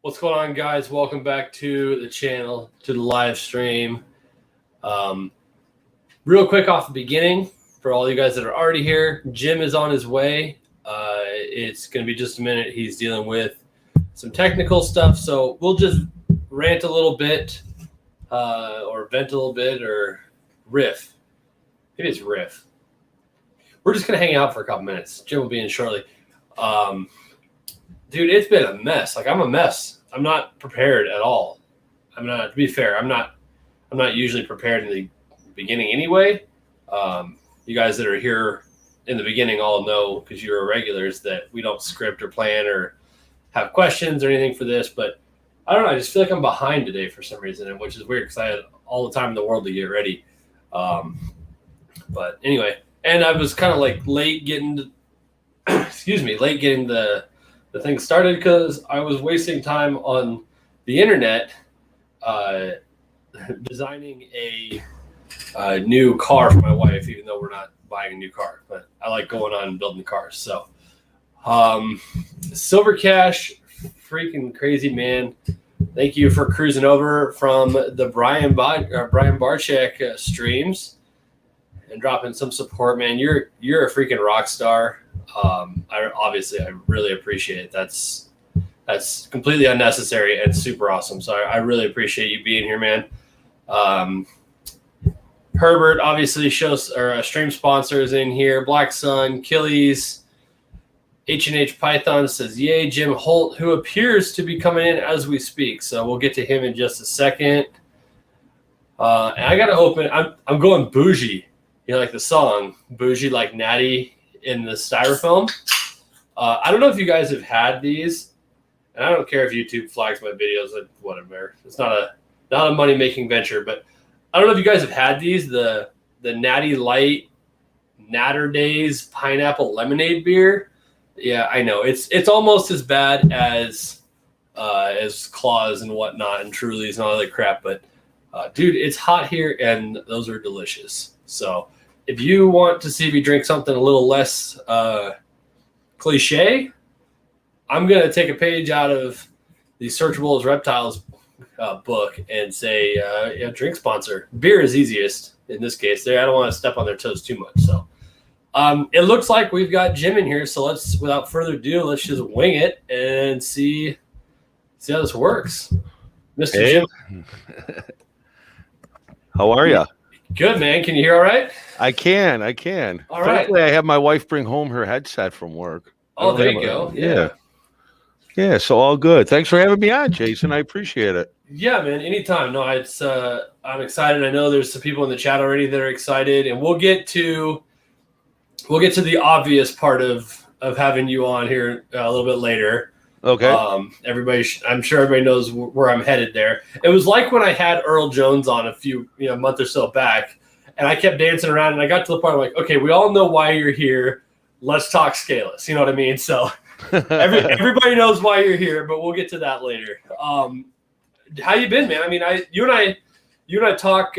What's going on, guys? Welcome back to the channel, to the live stream. Real quick off the beginning, for all you guys that are already here, Jim is on his way. It's going to be just a minute. He's dealing with some technical stuff, so we'll just rant a little bit, or vent a little bit, or riff. Maybe it's riff. We're just going to hang out for a couple minutes. Jim will be in shortly. Dude, it's been a mess. Like, I'm a mess. I'm not prepared at all. I'm not, to be fair, I'm not usually prepared in the beginning anyway. You guys that are here in the beginning all know, because you're regulars, that we don't script or plan or have questions or anything for this. But I don't know. I just feel like I'm behind today for some reason, which is weird because I had all the time in the world to get ready. But anyway, and I was kind of like late getting the thing started because I was wasting time on the internet designing a new car for my wife, even though we're not buying a new car. But I like going on and building cars. So Silver Cash, freaking crazy man. Thank you for cruising over from the Brian Barczyk streams and dropping some support, man. You're a freaking rock star. I really appreciate it. That's completely unnecessary and super awesome. So I really appreciate you being here, man. Herbert obviously shows our stream sponsors in here. Black Sun, Killies, H&H Python says, yay, Jim Holt, who appears to be coming in as we speak. So we'll get to him in just a second. And I got to open, I'm going bougie. You know, like the song, bougie, like Natty in the styrofoam. I don't know if you guys have had these, and I don't care if YouTube flags my videos, like whatever. It's not a money making venture, but I don't know if you guys have had these. The Natty Light Natter Days pineapple lemonade beer. Yeah, I know it's almost as bad as Claws and whatnot and Trulies and all that crap. But dude, it's hot here, and those are delicious. So if you want to see me drink something a little less cliche, I'm going to take a page out of the Searchable as Reptiles book and say, drink sponsor. Beer is easiest in this case. I don't want to step on their toes too much. So it looks like we've got Jim in here. So without further ado, let's just wing it and see how this works. Mr. Hey. Jim. How are you? Good, man. Can you hear all right? I can. All right. Thankfully, I have my wife bring home her headset from work. Oh, there you go. Yeah. So all good. Thanks for having me on, Jason. I appreciate it. Yeah, man. Anytime. No, I'm excited. I know there's some people in the chat already that are excited, and we'll get to the obvious part of having you on here a little bit later. Okay. I'm sure everybody knows where I'm headed there. It was like when I had Earl Jones on a month or so back, and I kept dancing around, and I got to the point where, like, okay, we all know why you're here. Let's talk scaleless. You know what I mean? So everybody knows why you're here, but we'll get to that later. How you been, man? I mean, you and I talk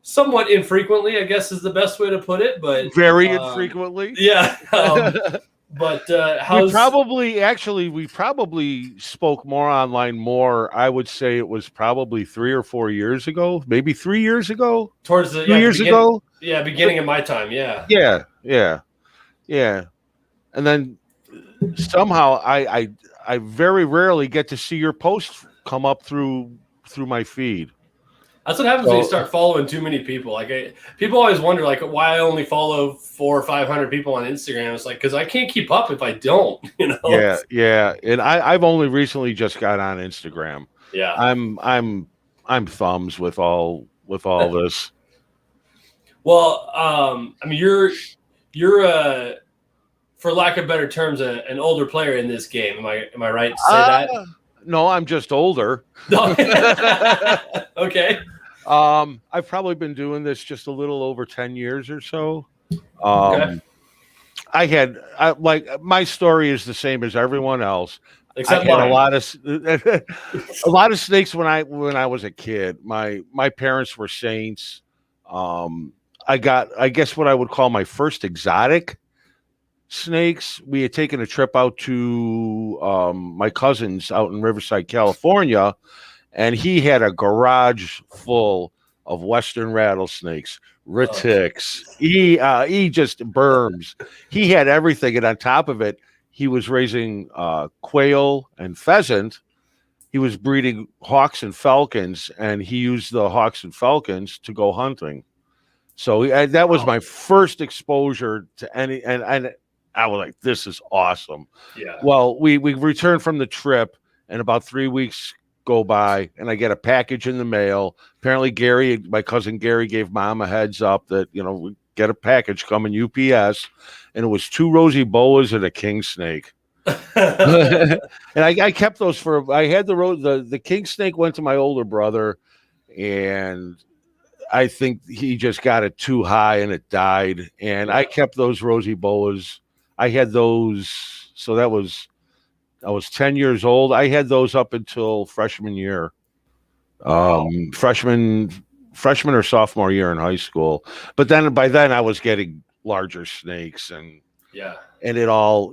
somewhat infrequently, I guess is the best way to put it, but very infrequently. Yeah. But we probably spoke more online more. I would say it was probably 3 or 4 years ago, maybe 3 years ago. Towards the 2 years ago. Yeah, beginning of my time. Yeah. Yeah. And then somehow I very rarely get to see your posts come up through my feed. That's what happens when you start following too many people. Like, people always wonder, like, why I only follow 400 or 500 people on Instagram. It's like, because I can't keep up if I don't. You know. Yeah. And I've only recently just got on Instagram. Yeah. I'm thumbs with all this. Well, I mean, you're for lack of better terms, an older player in this game. Am I right to say that? No, I'm just older. Okay. I've probably been doing this just a little over 10 years or so. Okay. My story is the same as everyone else. Except I had a lot of snakes when I was a kid. My parents were saints. I guess what I would call my first exotic snakes. We had taken a trip out to my cousin's out in Riverside, California, and he had a garage full of Western rattlesnakes, retics. He just berms. He had everything, and on top of it, he was raising quail and pheasant. He was breeding hawks and falcons, and he used the hawks and falcons to go hunting. So that was my first exposure to any, and I was like, "This is awesome." Yeah. Well, we returned from the trip, and about 3 weeks go by, and I get a package in the mail. Apparently, my cousin Gary, gave Mom a heads up that we get a package coming UPS, and it was 2 rosy boas and a king snake. And I kept those for. I had the king snake went to my older brother, and I think he just got it too high and it died. And I kept those rosy boas. I had those. So I was 10 years old. I had those up until freshman year. Freshman or sophomore year in high school. But then by then I was getting larger snakes, and it all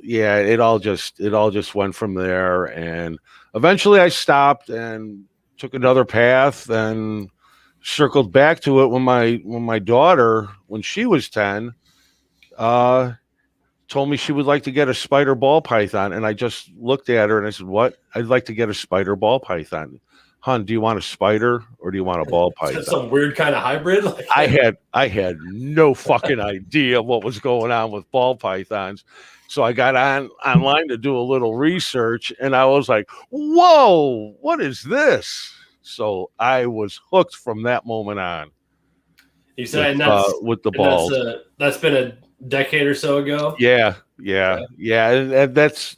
just went from there. And eventually I stopped and took another path and circled back to it when my daughter, when she was 10, told me she would like to get a spider ball python. And I just looked at her and I said, "What? I'd like to get a spider ball python." "Hon, do you want a spider or do you want a ball python?" That's some weird kind of hybrid. I had no fucking idea what was going on with ball pythons. So I got online to do a little research, and I was like, "Whoa, what is this?" So I was hooked from that moment on. You said with the balls. That's been a decade or so ago. Yeah. And that's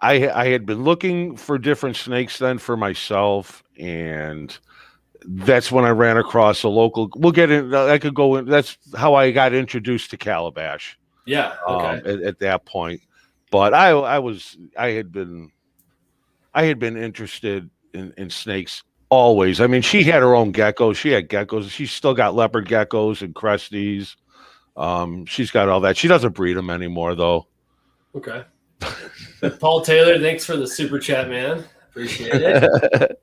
I had been looking for different snakes then for myself, and that's when I ran across a local. We'll get in. I could go in. That's how I got introduced to Calabash. Yeah. Okay. At that point, but I had been interested in snakes always. I mean, she had her own geckos. She had geckos. She's still got leopard geckos and cresties. She's got all that. She doesn't breed them anymore, though. Okay. Paul Taylor, thanks for the super chat, man. Appreciate it.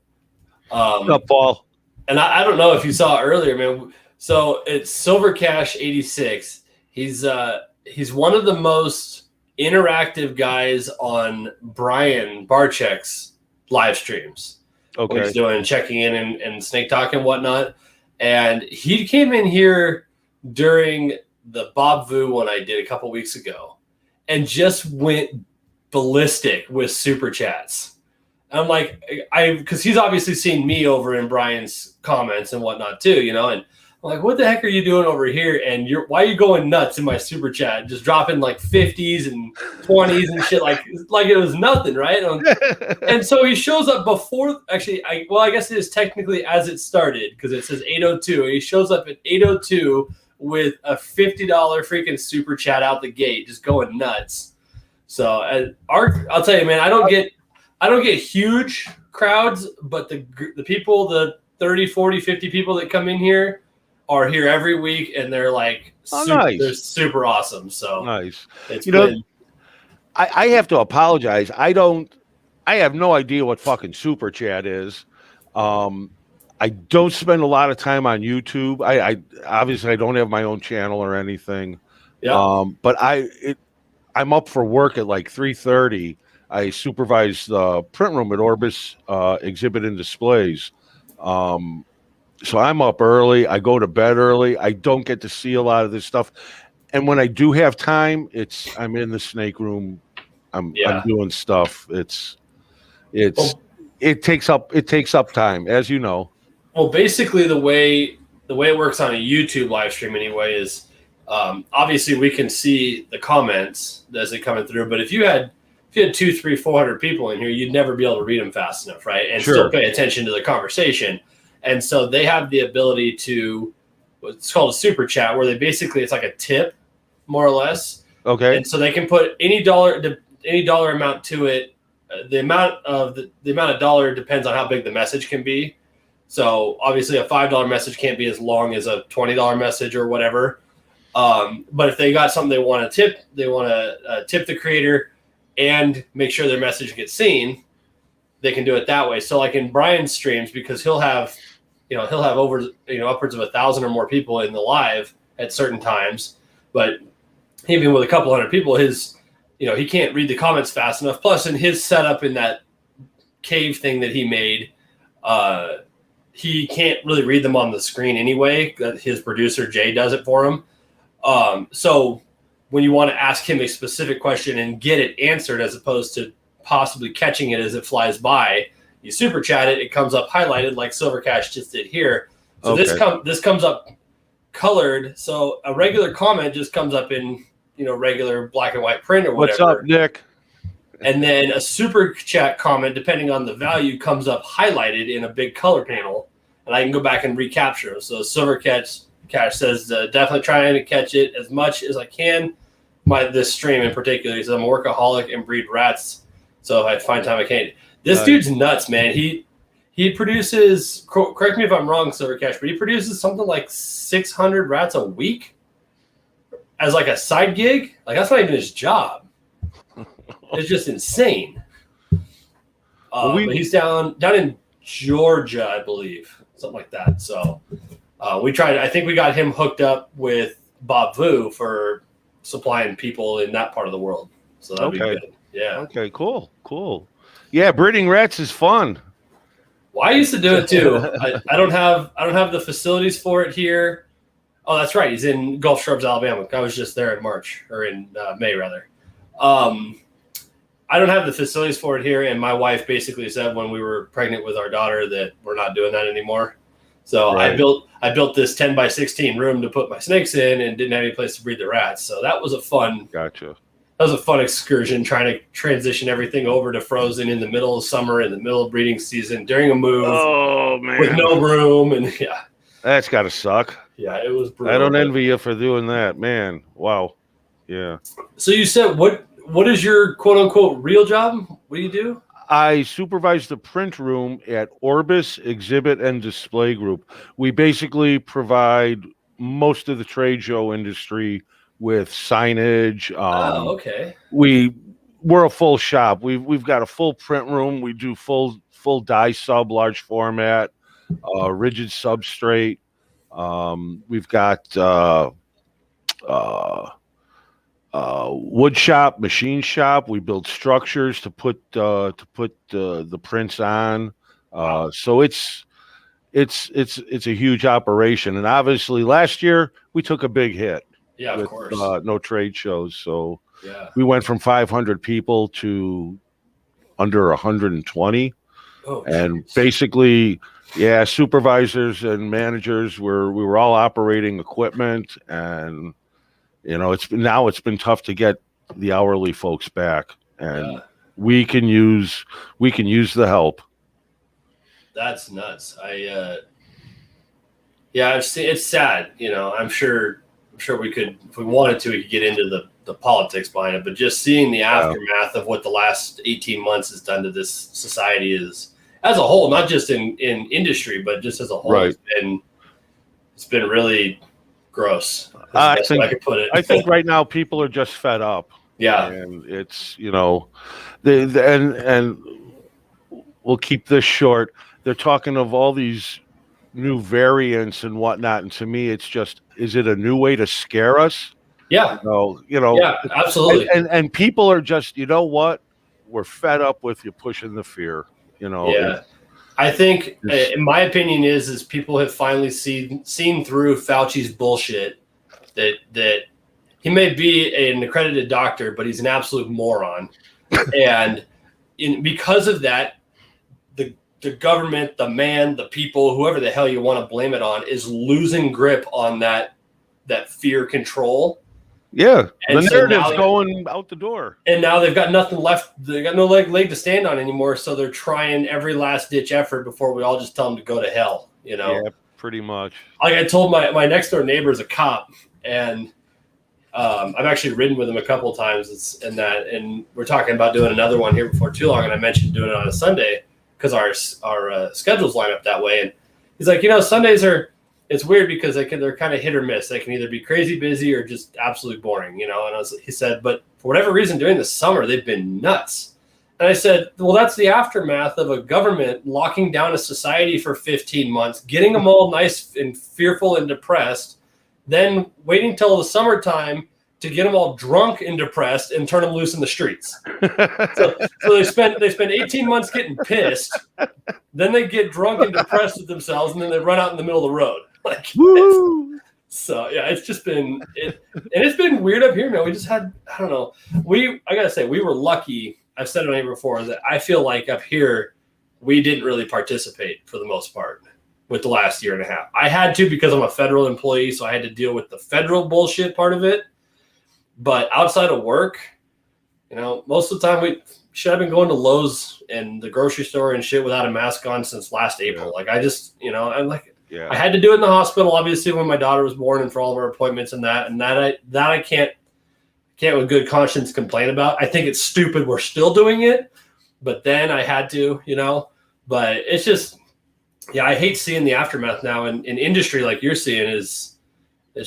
What's up, Paul? And I don't know if you saw earlier, man. So it's Silver Cash 86. He's one of the most interactive guys on Brian Barczyk's live streams. Okay. He's doing checking in and snake talk and whatnot. And he came in here during the Bob Vu one I did a couple weeks ago and just went ballistic with super chats. And I'm like, because he's obviously seen me over in Brian's comments and whatnot too, and I'm like, what the heck are you doing over here? And why are you going nuts in my super chat? Just dropping like 50s and 20s and shit like it was nothing, right? And so he shows up before, actually, I guess it is technically as it started because it says 8:02. He shows up at 8:02 with a $50 freaking super chat out the gate, just going nuts. So I'll tell you, man, I don't get huge crowds, but the people, the 30, 40, 50 people that come in here are here every week, and they're like, nice. They're super awesome. So nice. It's I have to apologize. I have no idea what fucking super chat is. I don't spend a lot of time on YouTube. I obviously I don't have my own channel or anything. Yeah. But I'm up for work at like 3:30. I supervise the print room at Orbis Exhibit and Displays. So I'm up early. I go to bed early. I don't get to see a lot of this stuff. And when I do have time, I'm in the snake room. I'm doing stuff. It takes up time, as you know. Well, basically the way it works on a YouTube live stream anyway is obviously we can see the comments as they coming through. But if you had 200, 300, 400 people in here, you'd never be able to read them fast enough, right? And still pay attention to the conversation. And so they have the ability to what's called a super chat, where it's like a tip, more or less. Okay. And so they can put any dollar amount to it. The amount of dollar depends on how big the message can be. So obviously a $5 message can't be as long as a $20 message or whatever. But if they got something they want to tip, they want to tip the creator and make sure their message gets seen, they can do it that way. So like in Brian's streams, because he'll have over, upwards of 1,000 or more people in the live at certain times, but even with a couple hundred people, he can't read the comments fast enough. Plus in his setup in that cave thing that he made, he can't really read them on the screen anyway. His producer Jay does it for him. So when you want to ask him a specific question and get it answered, as opposed to possibly catching it as it flies by, you super chat it. It comes up highlighted like Silver Cash just did here. So this comes up colored. So a regular comment just comes up in regular black and white print or whatever. What's up, Nick? And then a super chat comment, depending on the value, comes up highlighted in a big color panel, and I can go back and recapture them. So Silver Cash says, definitely trying to catch it as much as I can. This stream in particular, he says, I'm a workaholic and breed rats, so if I find time I can't. This dude's nuts, man. He produces, correct me if I'm wrong, Silver Cash, but he produces something like 600 rats a week as like a side gig. Like that's not even his job. It's just insane. But he's down in Georgia, I believe, something like that. So we tried. I think we got him hooked up with Bob Vu for supplying people in that part of the world. So that'd be good. Yeah. Okay. Cool. Yeah, breeding rats is fun. Well, I used to do it too. I don't have the facilities for it here. Oh, that's right. He's in Gulf Shrubs, Alabama. I was just there in March, or in May rather. I don't have the facilities for it here, and my wife basically said when we were pregnant with our daughter that we're not doing that anymore. So right. I built this 10 by 16 room to put my snakes in, and didn't have any place to breed the rats. So that was a fun. Gotcha. That was a fun excursion, trying to transition everything over to frozen in the middle of summer, in the middle of breeding season, during a move. Oh man, with no room, and yeah, that's gotta suck. Yeah, it was brutal. I don't envy you for doing that, man. Wow. Yeah. So you said what is your quote unquote real job? What do you do? I supervise the print room at Orbis Exhibit and Display Group. We basically provide most of the trade show industry with signage. Okay. We're a full shop. We've got a full print room. We do full die sub, large format, rigid substrate. We've got wood shop, machine shop. We build structures to put the prints on. So it's a huge operation. And obviously last year we took a big hit. Yeah, with, of course. No trade shows. So yeah, we went from 500 people to under 120. Oh, and geez. Basically, yeah, supervisors and managers we were all operating equipment, and it's been tough to get the hourly folks back, and we can use the help. That's nuts. I've seen, it's sad. I'm sure we could, if we wanted to, we could get into the politics behind it, but just seeing the aftermath of what the last 18 months has done to this society is, as a whole, not just in industry, but just as a whole, right. It's been really gross. I think I could put it. I think right now people are just fed up. Yeah, and it's and we'll keep this short. They're talking of all these new variants and whatnot, and to me, it's just, is it a new way to scare us? Yeah, yeah, absolutely. And people are just, we're fed up with you pushing the fear. Yeah, I think, in my opinion, is people have finally seen through Fauci's bullshit. That he may be an accredited doctor, but he's an absolute moron, and because of that, the government, the man, the people, whoever the hell you want to blame it on, is losing grip on that fear control. Yeah, and the narrative's going out the door. And now they've got nothing left. They got no leg to stand on anymore, so they're trying every last ditch effort before we all just tell them to go to hell. Yeah, pretty much. Like I told my next door neighbor is a cop, and I've actually ridden with him a couple of times. And we're talking about doing another one here before too long. And I mentioned doing it on a Sunday because our schedules line up that way. And he's like, Sundays are, it's weird because they're kind of hit or miss. They can either be crazy busy or just absolutely boring, you know. And he said, but for whatever reason, during the summer, they've been nuts. And I said, well, that's the aftermath of a government locking down a society for 15 months, getting them all nice and fearful and depressed, then waiting till the summertime to get them all drunk and depressed and turn them loose in the streets. So they spend 18 months getting pissed, then they get drunk and depressed with themselves, and then they run out in the middle of the road. Like, so yeah, it's just been and it's been weird up here, man. We just had, I don't know. I gotta say, we were lucky. I've said it on here before that I feel like up here we didn't really participate for the most part with the last year and a half. I had to because I'm a federal employee, so I had to deal with the federal bullshit part of it. But outside of work, you know, most of the time we should have been going to Lowe's and the grocery store and shit without a mask on since last April. Like I just, you know, I'm like, I had to do it in the hospital, obviously, when my daughter was born and for all of our appointments and that I can't with good conscience complain about. I think it's stupid we're still doing it, but then I had to, you know. But it's just, yeah, I hate seeing the aftermath now in industry like you're seeing it's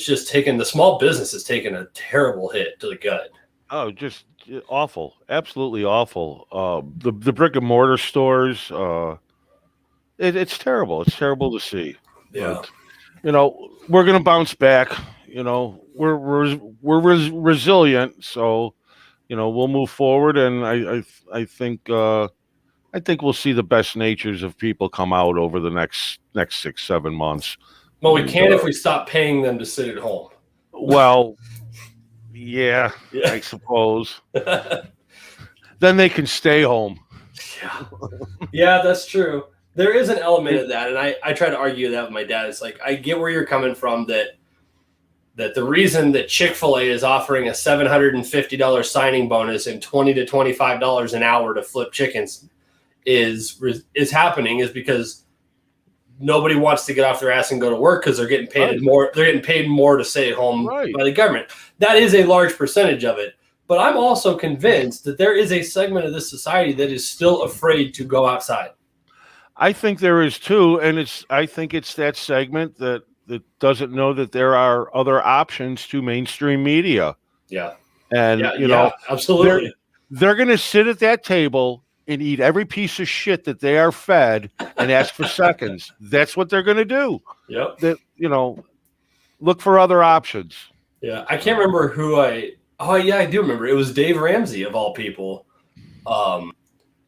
just taking, the small business is taking a terrible hit to the gut. Oh, just awful. Absolutely awful. The brick and mortar stores, it's terrible. It's terrible to see. Yeah. But, you know, we're going to bounce back. You know, we're resilient. So, you know, we'll move forward. And I think we'll see the best natures of people come out over the next 6-7 months. Well, we can if we stop paying them to sit at home. Well, yeah. I suppose. Then they can stay home. Yeah, that's true. There is an element of that, and I try to argue that with my dad. It's like, I get where you're coming from, that the reason that Chick-fil-A is offering a $750 signing bonus and $20 to $25 an hour to flip chickens is happening is because nobody wants to get off their ass and go to work because they're getting paid more. They're getting paid more to stay at home by the government. That is a large percentage of it. But I'm also convinced that there is a segment of this society that is still afraid to go outside. I think there is too, and I think it's that segment that doesn't know that there are other options to mainstream media. Yeah. And you know, absolutely. They're going to sit at that table and eat every piece of shit that they are fed and ask for seconds. That's what they're going to do. Yep. That, you know, look for other options. Yeah. I can't remember I do remember. It was Dave Ramsey of all people.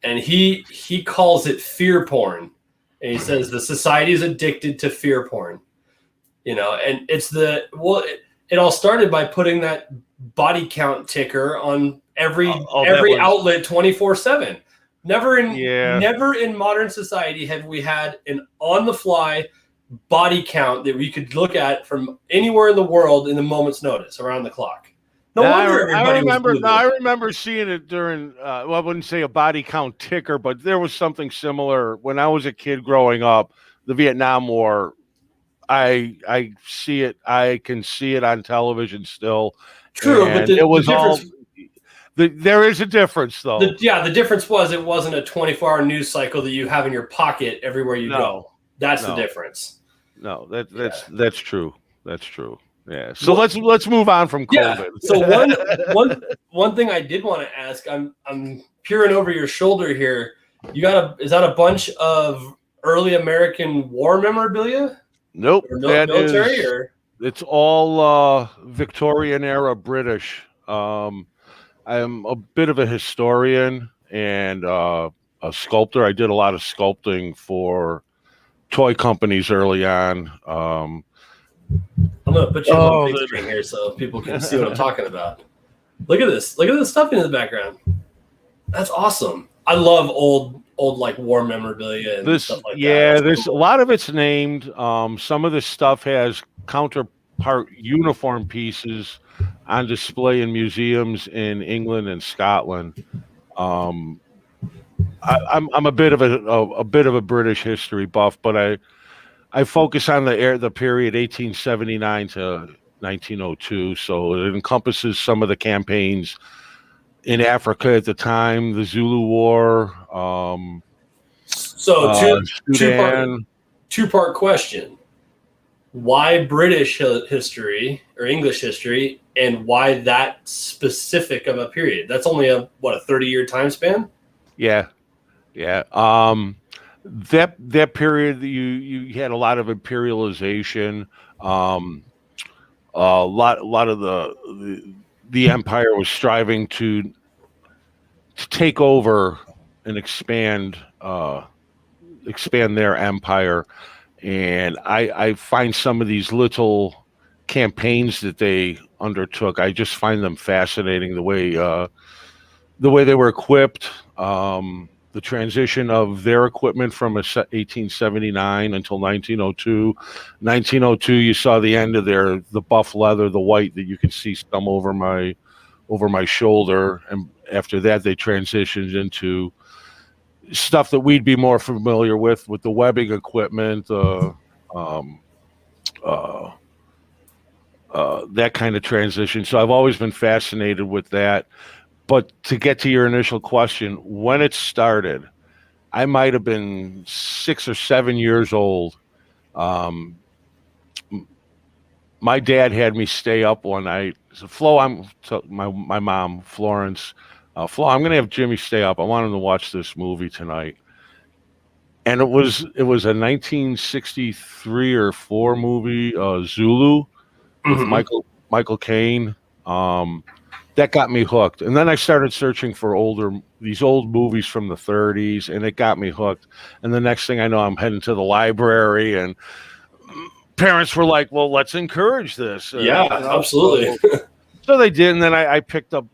And he calls it fear porn. And he says the society is addicted to fear porn. You know, and it all started by putting that body count ticker on every outlet 24/7. Never in modern society have we had an on the fly body count that we could look at from anywhere in the world in a moment's notice around the clock. I remember seeing it during, well, I wouldn't say a body count ticker, but there was something similar when I was a kid growing up, the Vietnam War. I see it. I can see it on television still. True, but there is a difference, though. The difference was it wasn't a 24-hour news cycle that you have in your pocket everywhere you go. That's the difference. No, that's true. That's true. Yeah. So let's move on from COVID. Yeah. So one thing I did want to ask, I'm peering over your shoulder here. Is that a bunch of early American war memorabilia? Nope. Military. It's all Victorian era British. I'm a bit of a historian and a sculptor. I did a lot of sculpting for toy companies early on. I'm going to put you on the big screen here so people can see what I'm talking about. Look at this. Look at the stuff in the background. That's awesome. I love old like war memorabilia and stuff like that. Yeah, there's a lot of it's named. Some of this stuff has counterpart uniform pieces on display in museums in England and Scotland. I'm a bit of a British history buff, but I focus on the period 1879 to 1902. So it encompasses some of the campaigns in Africa at the time, the Zulu War. So two-part question. why British history or English history, and why that specific of a period? That's only a 30-year time span. Yeah. That period, you had a lot of imperialization. A lot of the empire was striving to take over and expand their empire. And I find some of these little campaigns that they undertook, I just find them fascinating. The way they were equipped, the transition of their equipment from 1879 until 1902. 1902, you saw the end of the buff leather, the white that you can see some over my shoulder, and after that they transitioned into stuff that we'd be more familiar with the webbing equipment, that kind of transition. So I've always been fascinated with that. But to get to your initial question, when it started, I might have been 6 or 7 years old. My dad had me stay up one night. So Flo, my mom, Florence, Flo, I'm going to have Jimmy stay up. I want him to watch this movie tonight. And it was a 1963 or 4 movie, Zulu, with Michael Caine. That got me hooked. And then I started searching for these old movies from the 30s, and it got me hooked. And the next thing I know, I'm heading to the library, and parents were like, well, let's encourage this. Yeah, absolutely. So they did. And then I picked up,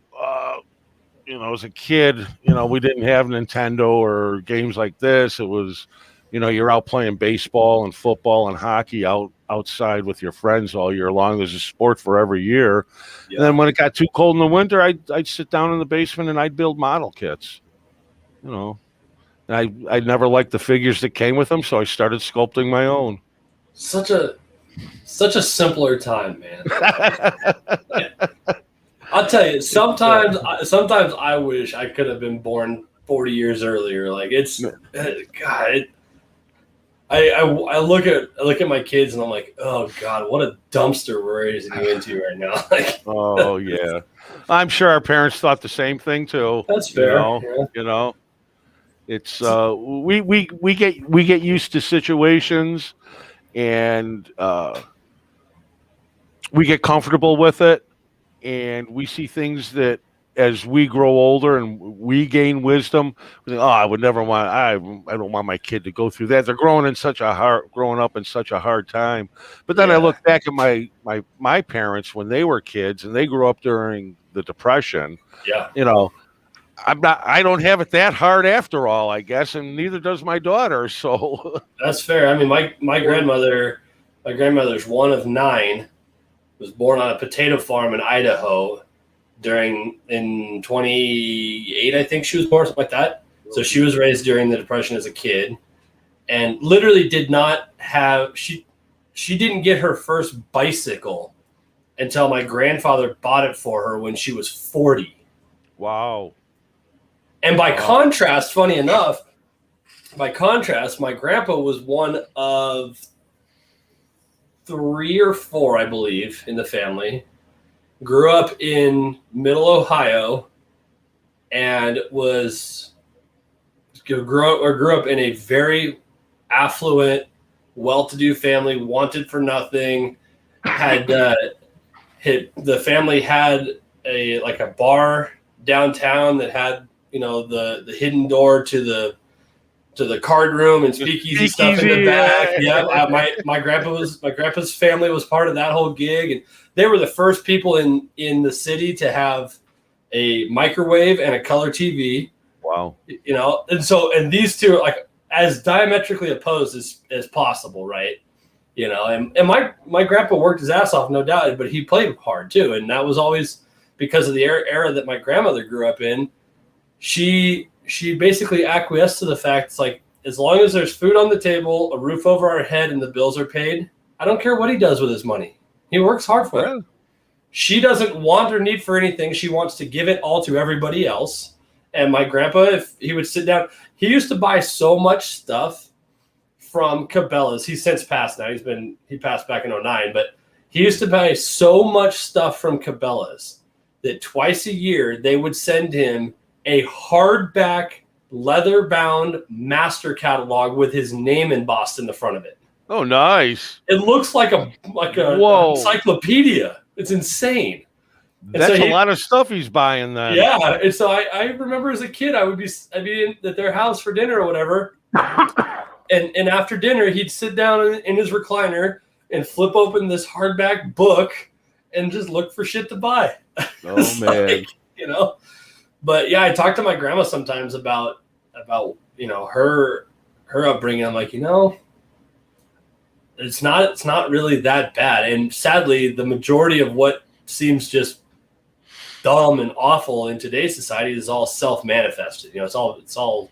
as a kid, we didn't have Nintendo or games like this. It was, you're out playing baseball and football and hockey outside with your friends all year long. There's a sport for every year. Yeah. And then when it got too cold in the winter, I'd sit down in the basement and I'd build model kits. And I never liked the figures that came with them, so I started sculpting my own. Such a simpler time, man. I'll tell you, sometimes I wish I could have been born 40 years earlier. Like, it's God. I look at my kids and I'm like, oh God, what a dumpster we're raising you into right now. Like, oh yeah, I'm sure our parents thought the same thing too. That's fair. It's we get used to situations, and we get comfortable with it, and we see things that as we grow older and we gain wisdom, we think, I don't want my kid to go through that. They're growing up in such a hard time. But then I look back at my parents when they were kids and they grew up during the Depression. Yeah. I don't have it that hard after all, I guess, and neither does my daughter. So that's fair. I mean, my grandmother's one of 9, was born on a potato farm in Idaho in 28, I think she was born, something like that. So she was raised during the Depression as a kid, and literally did not have she didn't get her first bicycle until my grandfather bought it for her when she was 40. Wow. And by contrast, funny enough, my grandpa was one of 3 or 4, I believe, in the family. Grew up in Middle Ohio, and grew up in a very affluent, well-to-do family. Wanted for nothing. The family had a bar downtown that had the hidden door to the card room and speakeasy stuff in the back. Yeah, my grandpa's family was part of that whole gig, and they were the first people in the city to have a microwave and a color TV. Wow. And these two are like as diametrically opposed as possible, right? And my grandpa worked his ass off, no doubt, but he played hard too, and that was always because of the era that my grandmother grew up in. She basically acquiesced to the fact it's like, as long as there's food on the table, a roof over our head, and the bills are paid, I don't care what he does with his money. He works hard for it. She doesn't want or need for anything. She wants to give it all to everybody else. And my grandpa, if he would sit down, he used to buy so much stuff from Cabela's. He's since passed now. He passed back in 2009, but he used to buy so much stuff from Cabela's that twice a year they would send him a hardback, leather-bound master catalog with his name embossed in the front of it. Oh, nice. It looks like a encyclopedia. It's insane. That's a lot of stuff he's buying then. Yeah. And so I remember as a kid, I'd be at their house for dinner or whatever. and after dinner, he'd sit down in his recliner and flip open this hardback book and just look for shit to buy. Oh, man. Like, you know. But yeah, I talk to my grandma sometimes about you know, her upbringing. I'm like, you know, it's not really that bad. And sadly, the majority of what seems just dumb and awful in today's society is all self-manifested. You know, it's all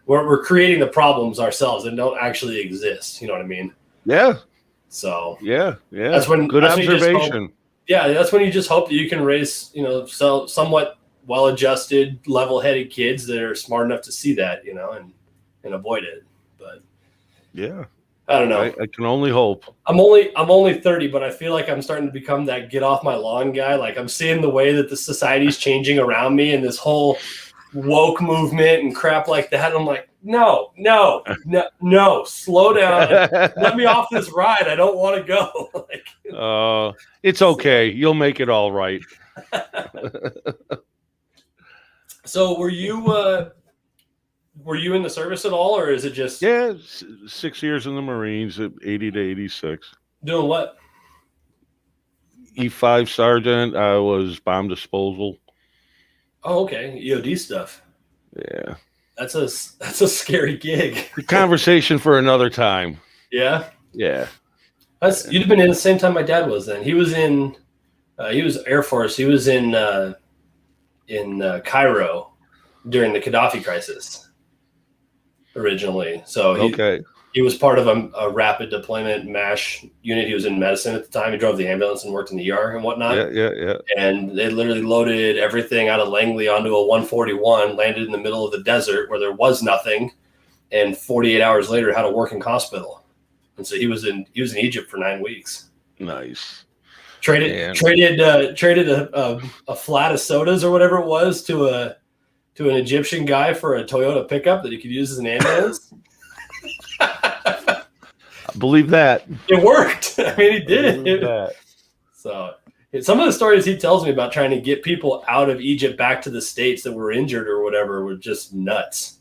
we're creating the problems ourselves and don't actually exist. You know what I mean? Yeah. So yeah. That's when good that's observation. That's when you just hope that you can raise, you know, somewhat well-adjusted, level-headed kids that are smart enough to see that, you know, and avoid it. But yeah, I don't know. I can only hope. I'm only 30, but I feel like I'm starting to become that get off my lawn guy. Like I'm seeing the way that the society's changing around me and this whole woke movement and crap like that. And I'm like, no, slow down. Let me off this ride. I don't want to go. Like, it's okay. You'll make it all right. So were you in the service at all, or is it just 6 years in the Marines at 80 to 86? Doing what? E5 sergeant. I was bomb disposal. Oh, okay. EOD stuff. Yeah. That's a scary gig. The conversation for another time. Yeah. Yeah. You'd have been in the same time my dad was then. He was in he was Air Force. He was in Cairo during the Gaddafi crisis originally. So he was part of a rapid deployment MASH unit. He was in medicine at the time. He drove the ambulance and worked in the ER and whatnot. Yeah. And they literally loaded everything out of Langley onto a 141, landed in the middle of the desert where there was nothing, and 48 hours later had a working hospital. And so he was in Egypt for 9 weeks. Nice. Traded a flat of sodas or whatever it was to an Egyptian guy for a Toyota pickup that he could use as an ambulance. I believe that. It worked. I mean, he did it. So some of the stories he tells me about trying to get people out of Egypt back to the States that were injured or whatever were just nuts.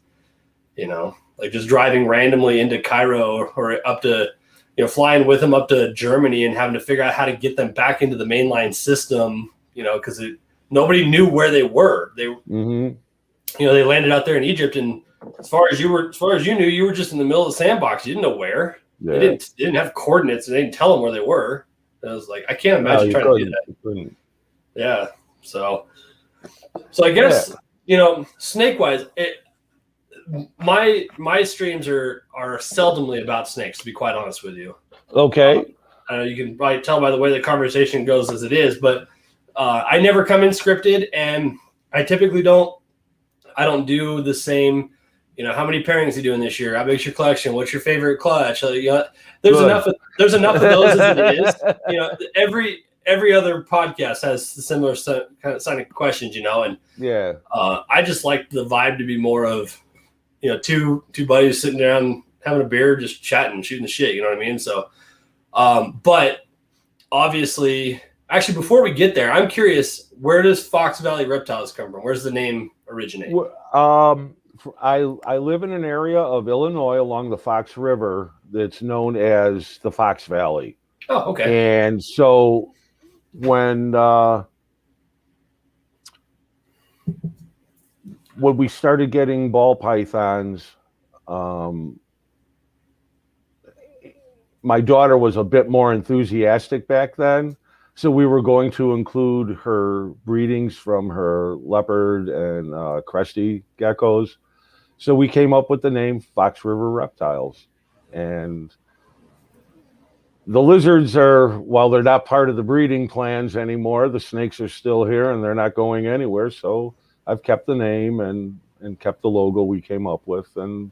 You know, like just driving randomly into Cairo or up to, you know, flying with them up to Germany and having to figure out how to get them back into the mainline system, you know, because nobody knew where they were. You know, they landed out there in Egypt, and as far as you knew, you were just in the middle of the sandbox. You didn't know where. Yeah. They didn't have coordinates, and they didn't tell them where they were. And I was like, I can't imagine trying to do that. Yeah. So I guess, you know, snake-wise, my streams are seldomly about snakes, to be quite honest with you. Okay. You can probably tell by the way the conversation goes as it is, but I never come in scripted, and I typically don't do the same, you know, how many pairings are you doing this year? How big's your collection? What's your favorite clutch? You know, there's enough of those as it is. You know, every other podcast has the similar kind of questions, you know, and I just like the vibe to be more of, you know, two buddies sitting down having a beer, just chatting, shooting the shit. You know what I mean? So, but obviously, actually, before we get there, I'm curious, where does Fox Valley Reptiles come from? Where's the name originate? I live in an area of Illinois along the Fox River that's known as the Fox Valley. Oh, okay. And so when we started getting ball pythons, my daughter was a bit more enthusiastic back then. So we were going to include her breedings from her leopard and cresty geckos. So we came up with the name Fox River Reptiles. And the lizards are, while they're not part of the breeding plans anymore, the snakes are still here and they're not going anywhere. So I've kept the name and kept the logo we came up with. And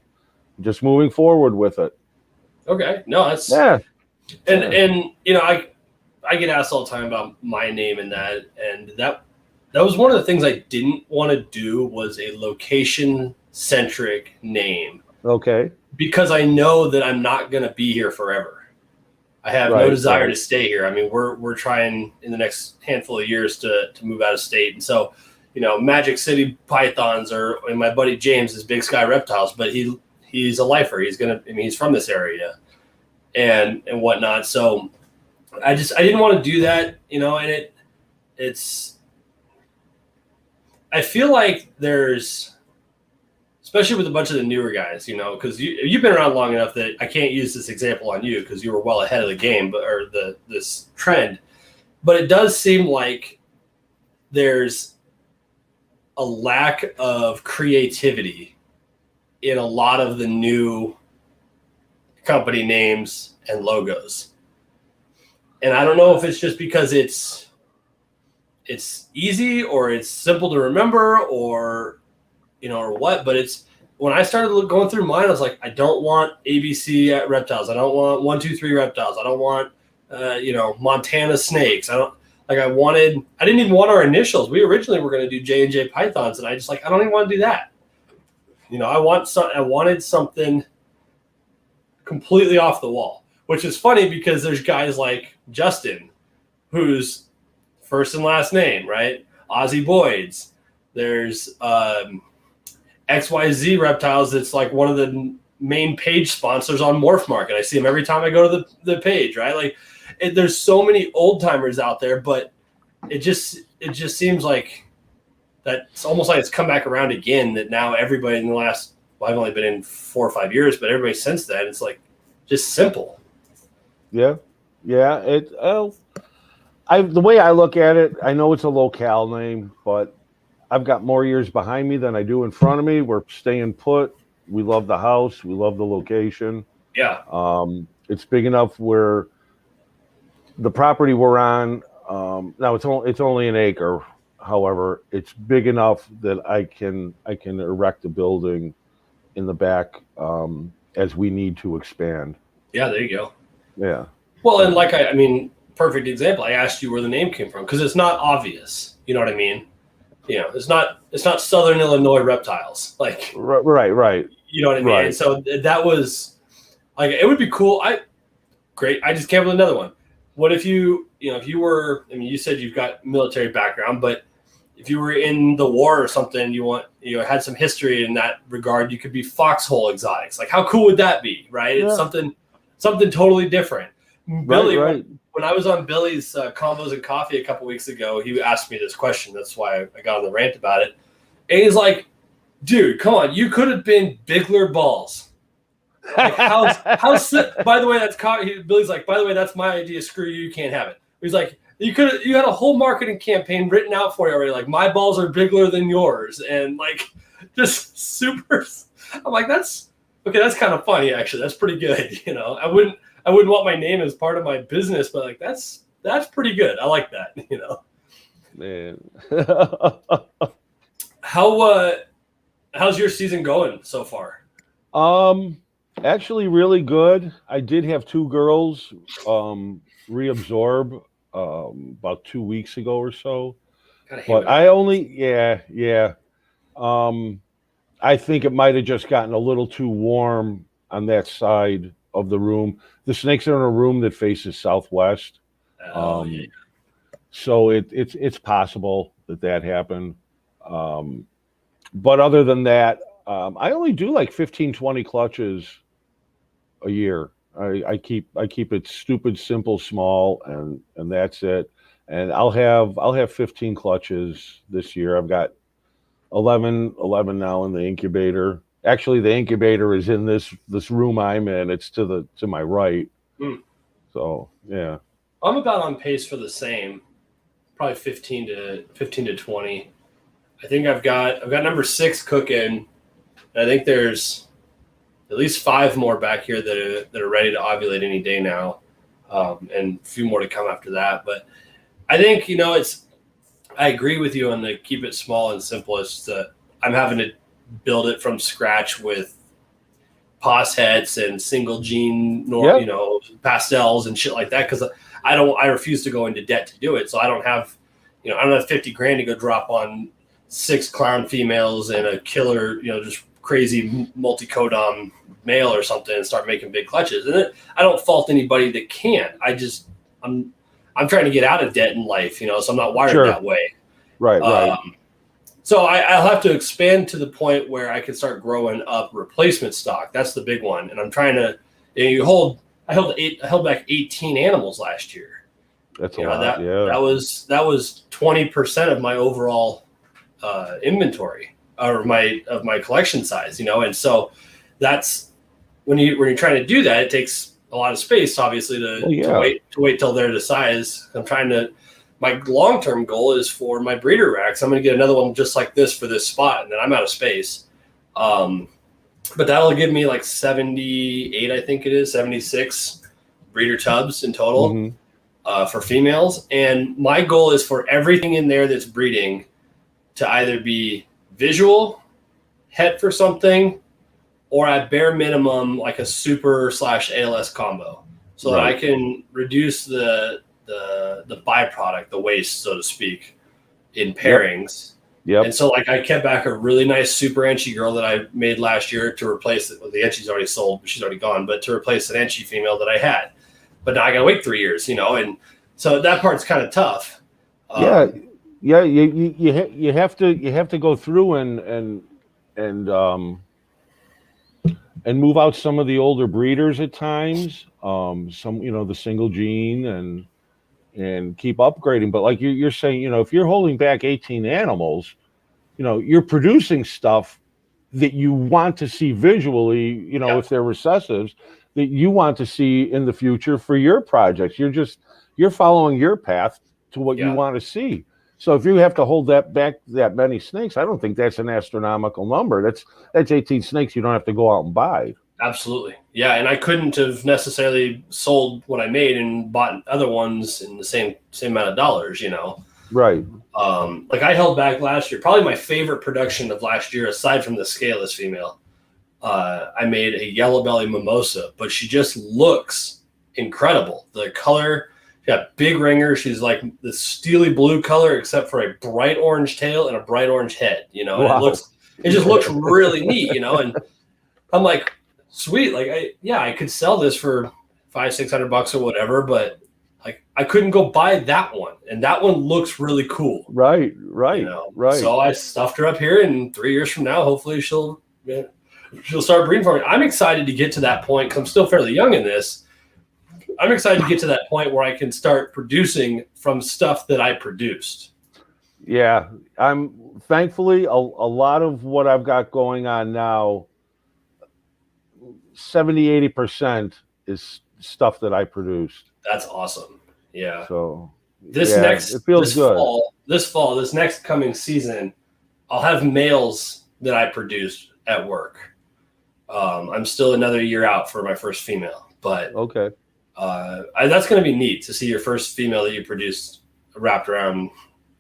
just moving forward with it. Okay. No, that's Yeah. and you know, I get asked all the time about my name and that was one of the things I didn't want to do was a location centric name. Okay. Because I know that I'm not going to be here forever. I have no desire to stay here. I mean, we're trying in the next handful of years to move out of state. And so, you know, Magic City Pythons and my buddy James is Big Sky Reptiles, but he's a lifer. He's from this area and whatnot. So I didn't want to do that, you know, and I feel like there's, especially with a bunch of the newer guys, you know, because you've been around long enough that I can't use this example on you because you were well ahead of the game, this trend. But it does seem like there's a lack of creativity in a lot of the new company names and logos. And I don't know if it's just because it's easy or it's simple to remember or what, but it's when I started going through mine, I was like, I don't want ABC at Reptiles. I don't want 123 Reptiles. I don't want, Montana Snakes. I didn't even want our initials. We originally were going to do J&J Pythons, and I don't even want to do that. You know, I wanted something completely off the wall, which is funny because there's guys like Justin, who's first and last name, right? Ozzy Boyd's. There's XYZ Reptiles. That's like one of the main page sponsors on Morph Market. I see him every time I go to the page, right? Like there's so many old timers out there, but it just seems like that's almost like it's come back around again, that now everybody in the last, I've only been in 4 or 5 years, but everybody since then, it's like just simple. Yeah. The way I look at it, I know it's a locale name, but I've got more years behind me than I do in front of me. We're staying put. We love the house. We love the location. Yeah. It's big enough where the property we're on, now it's only an acre. However, it's big enough that I can erect a building in the back as we need to expand. Yeah, there you go. Yeah. Well, and perfect example. I asked you where the name came from because it's not obvious. You know what I mean? You know, it's not Southern Illinois Reptiles. Like right. You know what I mean? Right. So that was like, it would be cool. Great. I just came up with another one. What if you were, you said you've got military background, but if you were in the war or something, had some history in that regard, you could be Foxhole Exotics. Like, how cool would that be? Right. Yeah. It's something totally different. Billy, right. When I was on Billy's Combos and Coffee a couple weeks ago, he asked me this question. That's why I got on the rant about it. And he's like, dude, come on. You could have been Bigler Balls. Like, by the way, Billy's like, by the way, that's my idea. Screw you. You can't have it. He's like, you had a whole marketing campaign written out for you already. Like, my balls are bigger than yours. And like, just super. I'm like, that's kind of funny, actually. That's pretty good. You know, I wouldn't want my name as part of my business, but like that's pretty good. I like that, you know. Man. How's your season going so far? Actually really good. I did have 2 girls reabsorb about 2 weeks ago or so. But I think it might have just gotten a little too warm on that side of the room. The snakes are in a room that faces southwest. Yeah. So it's possible that happened. But other than that, I only do like 15, 20 clutches a year. I keep it stupid, simple, small, and that's it. And I'll have 15 clutches this year. I've got 11 now in the incubator. Actually, the incubator is in this room I'm in. It's to my right. So yeah, I'm about on pace for the same, probably 15 to 20. I think I've got number 6 cooking. And I think there's at least 5 more back here that are ready to ovulate any day now, and a few more to come after that. But I think I agree with you on the keep it small and simple. I'm having to build it from scratch with pos hets and single gene, Yep. you know, pastels and shit like that. Cause I refuse to go into debt to do it. So I don't have, you know, I don't have 50 grand to go drop on 6 clown females and a killer, you know, just crazy multi-codom male or something and start making big clutches. And I don't fault anybody that can. I'm trying to get out of debt in life, you know, so I'm not wired that way. Right. So I'll have to expand to the point where I can start growing up replacement stock. That's the big one. And I'm trying to, you know, I held back 18 animals last year. That's a lot. That was 20% of my overall inventory or of my collection size, you know. And so that's when you're trying to do that, it takes a lot of space, obviously, to wait till they're the size. My long-term goal is for my breeder racks. I'm going to get another one just like this for this spot, and then I'm out of space. But that'll give me like 78, I think it is, 76 breeder tubs in total for females. And my goal is for everything in there that's breeding to either be visual, het for something, or at bare minimum like a super/ALS combo, so that I can reduce the byproduct, the waste, so to speak, in pairings. Yep. And so like I kept back a really nice super Enchi girl that I made last year to replace it. Well, the Enchi's already sold, she's already gone, but to replace an Enchi female that I had. But now I gotta wait 3 years, you know, and so that part's kind of tough. You have to go through and move out some of the older breeders at times. Some, you know, the single gene and keep upgrading. But like you're saying, you know, if you're holding back 18 animals, you know, you're producing stuff that you want to see visually, you know, if they're recessives, that you want to see in the future for your projects. You're following your path to what you want to see. So if you have to hold that back that many snakes, I don't think that's an astronomical number. That's 18 snakes you don't have to go out and buy. Absolutely. Yeah, and I couldn't have necessarily sold what I made and bought other ones in the same amount of dollars, you know. Right. Like I held back last year. Probably my favorite production of last year, aside from the scaleless female, I made a yellow belly mimosa, but she just looks incredible. The color, she got big ringers. She's like the steely blue color, except for a bright orange tail and a bright orange head, you know. Wow. And it just looks really neat, you know. And I'm like, sweet, like I could sell this for $500-600 or whatever, but like I couldn't go buy that one, and that one looks really cool. Right. You know? Right. So I stuffed her up here, and 3 years from now, hopefully she'll start breeding for me. I'm excited to get to that point because I'm still fairly young in this. I'm excited to get to that point where I can start producing from stuff that I produced. Yeah, I'm thankfully a lot of what I've got going on now, 70-80% is stuff that I produced. That's awesome. Yeah. So it feels good. This next coming season, I'll have males that I produced at work. I'm still another year out for my first female, but okay. That's going to be neat to see your first female that you produced wrapped around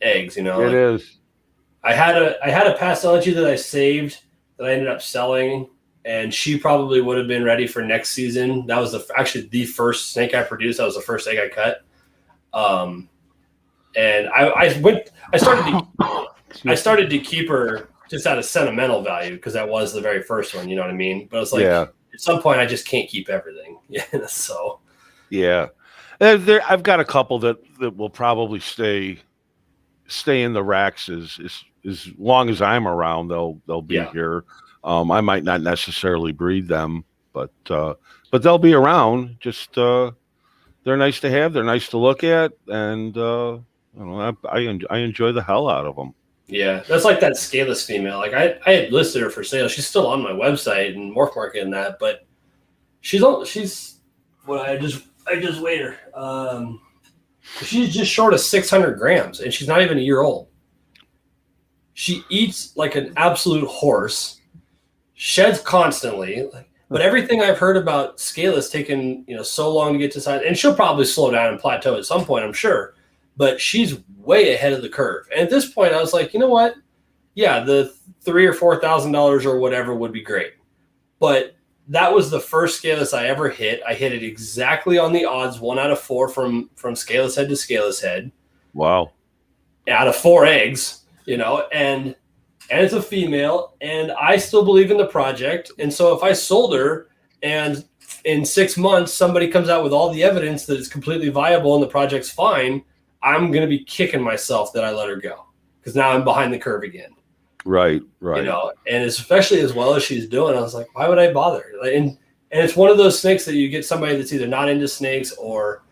eggs, you know. It is. I had a pastology that I saved that I ended up selling, and she probably would have been ready for next season. That was actually the first snake I produced. That was the first egg I cut. And I started to keep her just out of sentimental value because that was the very first one, you know what I mean? But it's like at some point I just can't keep everything. Yeah. So yeah. I've got a couple that will probably stay in the racks as long as I'm around. They'll be here. I might not necessarily breed them, but they'll be around. Just they're nice to have. They're nice to look at, and I enjoy the hell out of them. Yeah, that's like that scaleless female. Like I had listed her for sale. She's still on my website and Morph Market and that, but she's I just weighed her. She's just short of 600 grams, and she's not even a year old. She eats like an absolute horse, sheds constantly. But everything I've heard about scaleless taking so long to get to size, and she'll probably slow down and plateau at some point, I'm sure. But she's way ahead of the curve. And at this point, I was like, you know what? Yeah, the $3,000 or $4,000 or whatever would be great. But that was the first scaleless I ever hit. I hit it exactly on the odds, 1 out of 4 from scaleless head to scaleless head. Wow. Out of 4 eggs, and it's a female, and I still believe in the project. And so if I sold her and in 6 months somebody comes out with all the evidence that it's completely viable and the project's fine, I'm going to be kicking myself that I let her go, because now I'm behind the curve again. Right. And especially as well as she's doing, I was like, why would I bother? And it's one of those snakes that you get somebody that's either not into snakes or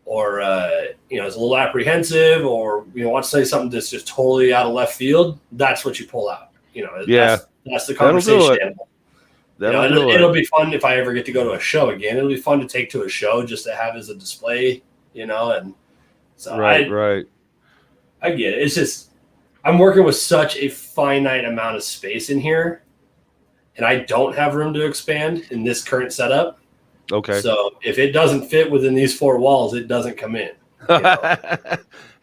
is a little apprehensive, or wants to say something that's just totally out of left field. That's what you pull out. That's the conversation animal. It'll be fun if I ever get to go to a show again. It'll be fun to take to a show just to have as a display, and so right. I get it. It's just I'm working with such a finite amount of space in here, and I don't have room to expand in this current setup. Okay. So if it doesn't fit within these 4 walls, it doesn't come in.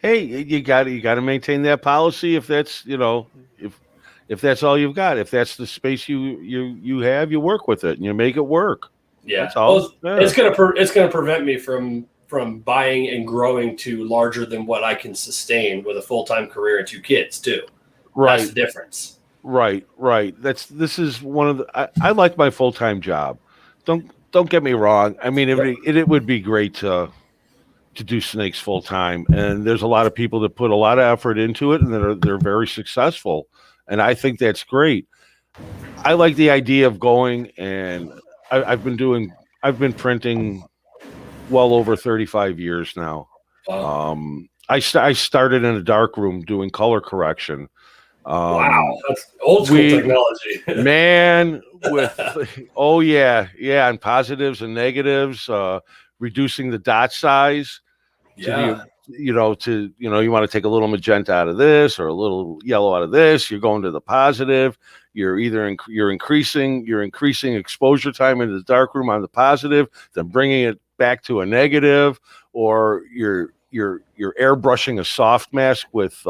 Hey, you got to maintain that policy. If that's if that's all you've got, if that's the space you have, you work with it and you make it work. Yeah. That's all. It's gonna prevent me from buying and growing to larger than what I can sustain with a full-time career and 2 kids too. Right. That's the difference. Right. This is one of the. I like my full-time job. Don't get me wrong. I mean, it would be great to do snakes full time, and there's a lot of people that put a lot of effort into it, and they're very successful, and I think that's great. I like the idea of going, and I've been printing well over 35 years now. Wow. I started in a dark room doing color correction. Wow, that's old school technology, man. And positives and negatives, reducing the dot size. Yeah. You want to take a little magenta out of this or a little yellow out of this. You're going to the positive. You're increasing exposure time into the darkroom on the positive, then bringing it back to a negative, or you're airbrushing a soft mask with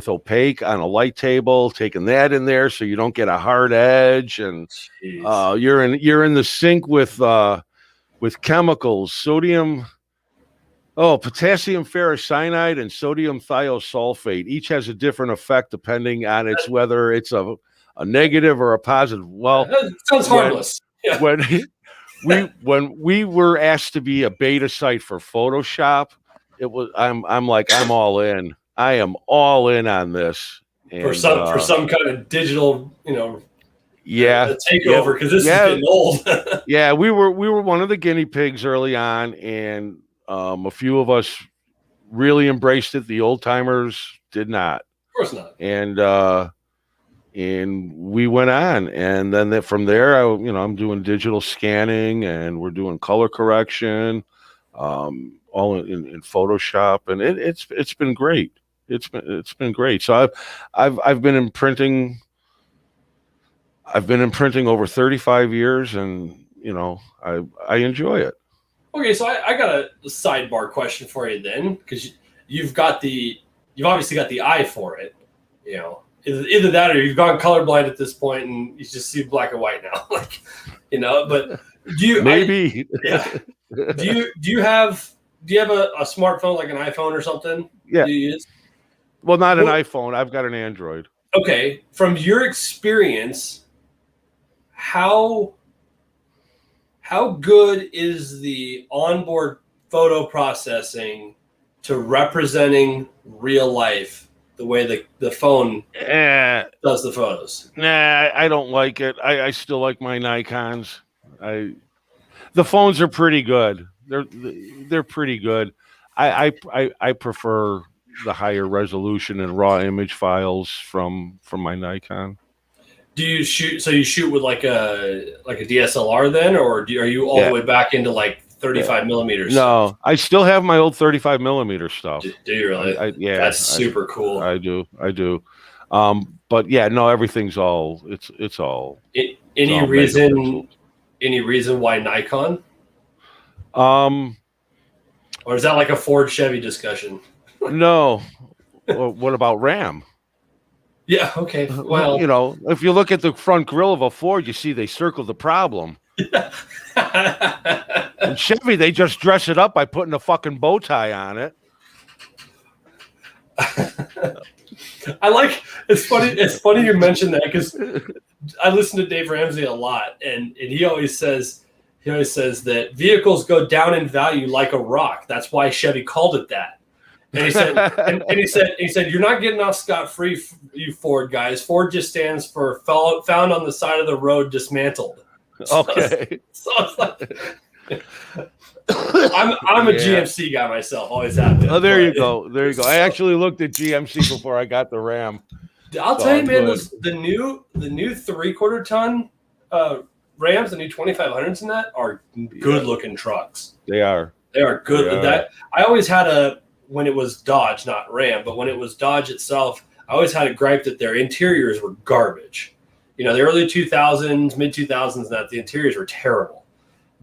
opaque on a light table, taking that in there so you don't get a hard edge, and you're in the sink with chemicals, potassium ferrocyanide and sodium thiosulfate. Each has a different effect depending on whether it's a negative or a positive. Well, that sounds harmless. When we were asked to be a beta site for Photoshop, I'm all in. I am all in on this. And, for some kind of digital, takeover, because this is getting old. Yeah, we were one of the guinea pigs early on, and a few of us really embraced it. The old timers did not. Of course not. And we went on, and then from there, I'm doing digital scanning, and we're doing color correction, all in Photoshop, and it's been great. It's been great. So I've been in printing. I've been in printing over 35 years, and I enjoy it. Okay, so I got a sidebar question for you then, because you've obviously got the eye for it. Either that or you've gone colorblind at this point and you just see black and white now. But do you maybe? Do you have a smartphone, like an iPhone or something? Yeah. Do you use? Well, not an iPhone. I've got an Android. Okay, from your experience, how good is the onboard photo processing to representing real life the way the phone does the photos? Nah, I don't like it. I still like my Nikons. The phones are pretty good. They're pretty good. I prefer the higher resolution and raw image files from my Nikon. Do you shoot? So you shoot with like a DSLR then, or are you all the way back into like 35 millimeters? No, I still have my old 35 millimeter stuff. Do you really? That's super cool. I do. But yeah, no, everything's all. It's all. Any reason why Nikon? Or is that like a Ford Chevy discussion? No. Well, what about RAM? Yeah. Okay. Well, You know, if you look at the front grille of a Ford, you see they circled the problem. And Chevy, they just dress it up by putting a fucking bow tie on it. I like. It's funny. It's funny you mentioned that because I listen to Dave Ramsey a lot, and he always says that vehicles go down in value like a rock. That's why Chevy called it that. And he said, and he said, you're not getting off scot-free, you Ford guys. Ford just stands for found on the side of the road, dismantled. Okay. So it's like, I'm a GMC guy myself. Always have been. Oh, there you go. There you go. I actually looked at GMC before I got the Ram. I'll tell you, man, the new 3/4 ton Rams, the new 2500s and that are good looking trucks. They are. They are good. That I always had when it was Dodge, not Ram, but when it was Dodge itself, I always had a gripe that their interiors were garbage. You know, the early 2000s, mid 2000s, that the interiors were terrible.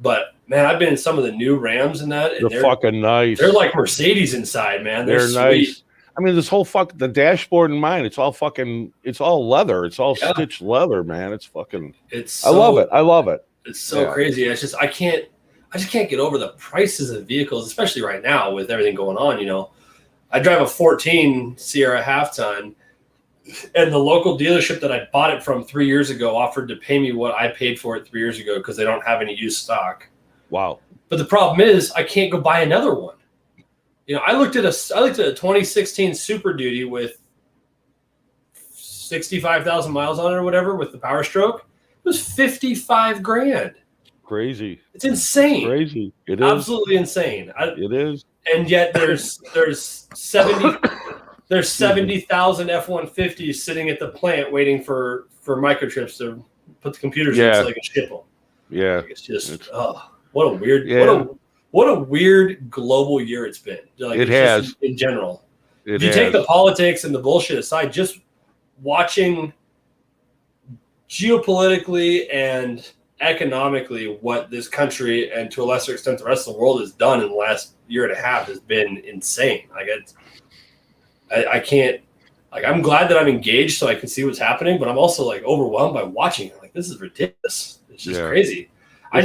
But man, I've been in some of the new Rams and that. And they're fucking nice. They're like Mercedes inside, man. They're nice. I mean, this whole the dashboard in mine, it's all leather. It's all stitched leather, man. It's fucking. I love it. I love it. It's so crazy. It's just I just can't get over the prices of vehicles, especially right now with everything going on. You know, I drive a 14 Sierra half ton, and the local dealership that I bought it from 3 years ago offered to pay me what I paid for it 3 years ago because they don't have any used stock. Wow. But the problem is I can't go buy another one. You know, I looked at a 2016 Super Duty with 65,000 miles on it or whatever with the Power Stroke. It was 55 grand. Crazy. It's insane. Crazy. It is. Absolutely insane. It is. And yet there's 70,000 F-150s sitting at the plant waiting for microchips to put the computers in so they can ship them. Yeah. Like it's just what a weird what a weird global year it's been. Like, it has in general. If you take the politics and the bullshit aside, just watching geopolitically and economically what this country and to a lesser extent the rest of the world has done in the last year and a half has been insane. Like I can't, like, I'm glad that I'm engaged so I can see what's happening, but I'm also like overwhelmed by watching it. Like, this is ridiculous. It's just crazy. Go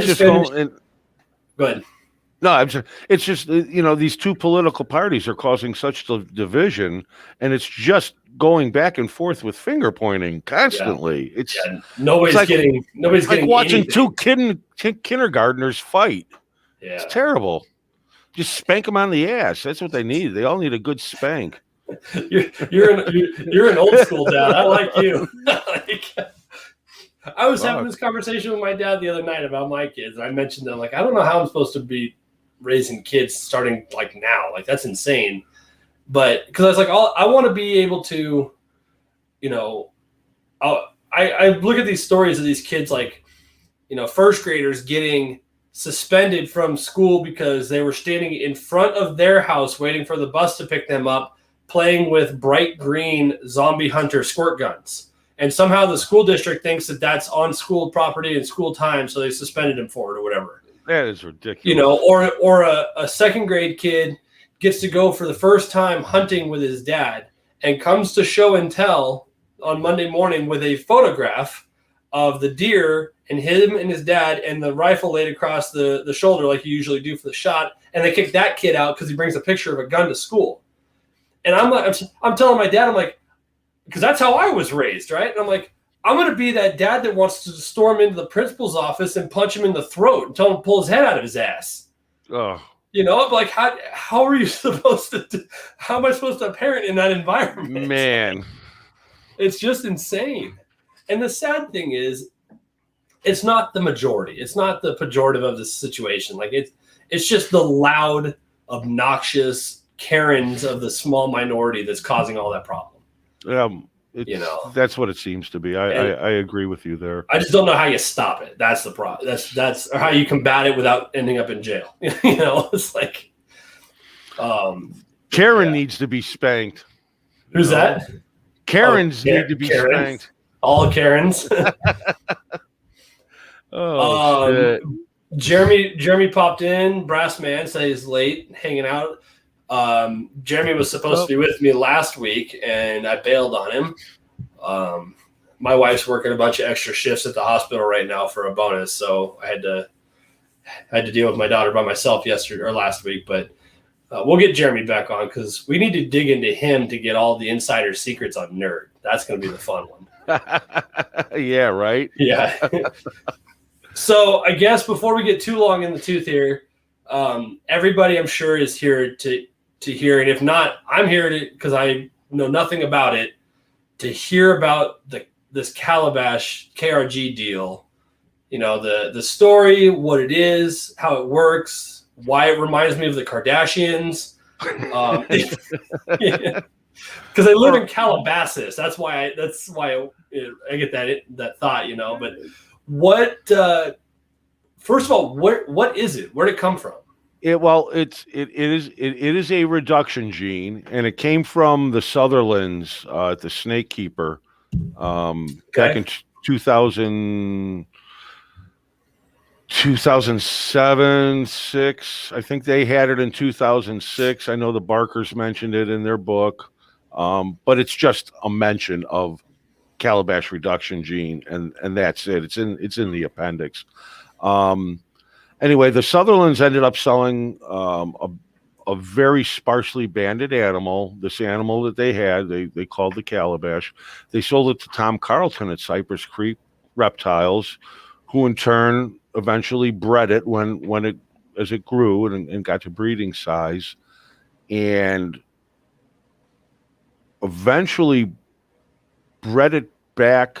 ahead. No, it's just, you know, these two political parties are causing such division, and it's just going back and forth with finger pointing constantly. Nobody's getting watching anything. two kindergartners fight. Yeah. It's terrible. Just spank them on the ass. That's what they need. They all need a good spank. You're an old school dad. I like you. I was having this conversation with my dad the other night about my kids. I mentioned that, like, I don't know how I'm supposed to be raising kids starting like now. Like, that's insane. But because I was like, I want to be able to, you know, I look at these stories of these kids, like, you know, first graders getting suspended from school because they were standing in front of their house waiting for the bus to pick them up, playing with bright green zombie hunter squirt guns. And somehow the school district thinks that that's on school property and school time, so they suspended him for it or whatever. That is ridiculous. You know, or a second grade kid gets to go for the first time hunting with his dad and comes to show and tell on Monday morning with a photograph of the deer and him and his dad and the rifle laid across the shoulder like you usually do for the shot. And they kick that kid out because he brings a picture of a gun to school. And I'm telling my dad, I'm like, because that's how I was raised, right? And I'm like, I'm going to be that dad that wants to storm into the principal's office and punch him in the throat and tell him to pull his head out of his ass. Oh. You know, I'm like, how are you supposed to how am I supposed to parent in that environment? Man. It's just insane. And the sad thing is, it's not the majority. It's not the pejorative of the situation. Like, it's just the loud, obnoxious Karens of the small minority that's causing all that problem. You know, that's what it seems to be. I agree with you there. I just don't know how you stop it. That's the problem. That's or how you combat it without ending up in jail. You know, it's like Karen needs to be spanked. Who's that? Karens need to be spanked. All Karens. Shit. Jeremy popped in. Brass man said he's late, hanging out. Jeremy was supposed to be with me last week, and I bailed on him. My wife's working a bunch of extra shifts at the hospital right now for a bonus, so I had to deal with my daughter by myself yesterday or last week. But we'll get Jeremy back on because we need to dig into him to get all the insider secrets on Nerd. That's going to be the fun one. Yeah, right. Yeah. So I guess before we get too long in the tooth here, everybody I'm sure is here to hear, and if not, I'm here because I know nothing about it, to hear about this Calabash KRG deal. You know, the story, what it is, how it works, why it reminds me of the Kardashians. Because I live in Calabasas. That's why I get that thought, you know. But what? First of all, what is it? Where'd it come from? It is a reduction gene, and it came from the Sutherlands at the Snake Keeper back in 2007, 6. I think they had it in 2006. I know the Barkers mentioned it in their book, but it's just a mention of Calabash reduction gene, and that's it. It's in the appendix. Anyway, the Sutherlands ended up selling a very sparsely banded animal. This animal that they had, they called the Calabash. They sold it to Tom Carlton at Cypress Creek Reptiles, who in turn eventually bred it as it grew and got to breeding size, and eventually bred it back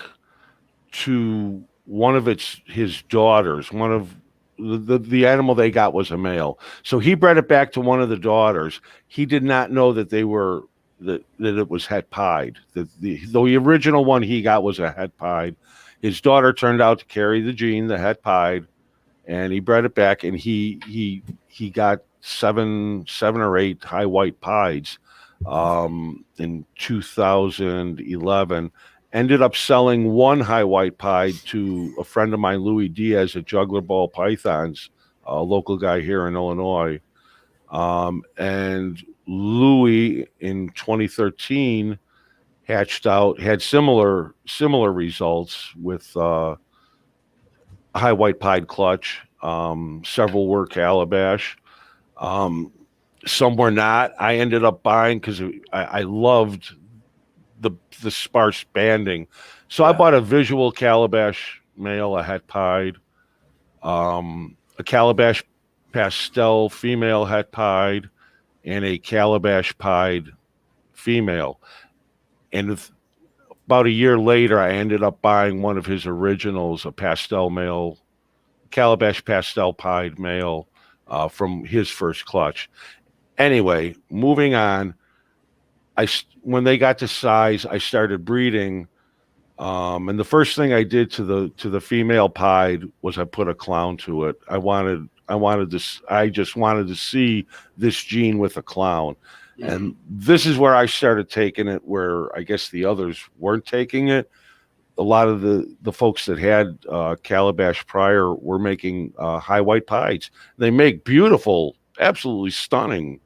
to one of his daughters. One of the animal they got was a male, so he bred it back to one of the daughters. He did not know that they were that it was het pied. The original one he got was a het pied. His daughter turned out to carry the gene, the het pied, and he bred it back, and he got seven or eight high white pieds in 2011. Ended up selling one high white pied to a friend of mine, Louis Diaz at Juggler Ball Pythons, a local guy here in Illinois. And Louis in 2013 had similar results with high white pied clutch. Several were Calabash. Some were not. I ended up buying because I loved the sparse banding. So I bought a visual Calabash male, a het pied, a Calabash pastel female het pied, and a Calabash pied female. And about a year later, I ended up buying one of his originals, a pastel male, Calabash pastel pied male from his first clutch. Anyway, moving on. When they got to size, I started breeding, and the first thing I did to the female pied was I put a clown to it. I just wanted to see this gene with a clown, and this is where I started taking it, where I guess the others weren't taking it. A lot of the folks that had Calabash prior were making high white pieds. They make beautiful, absolutely stunning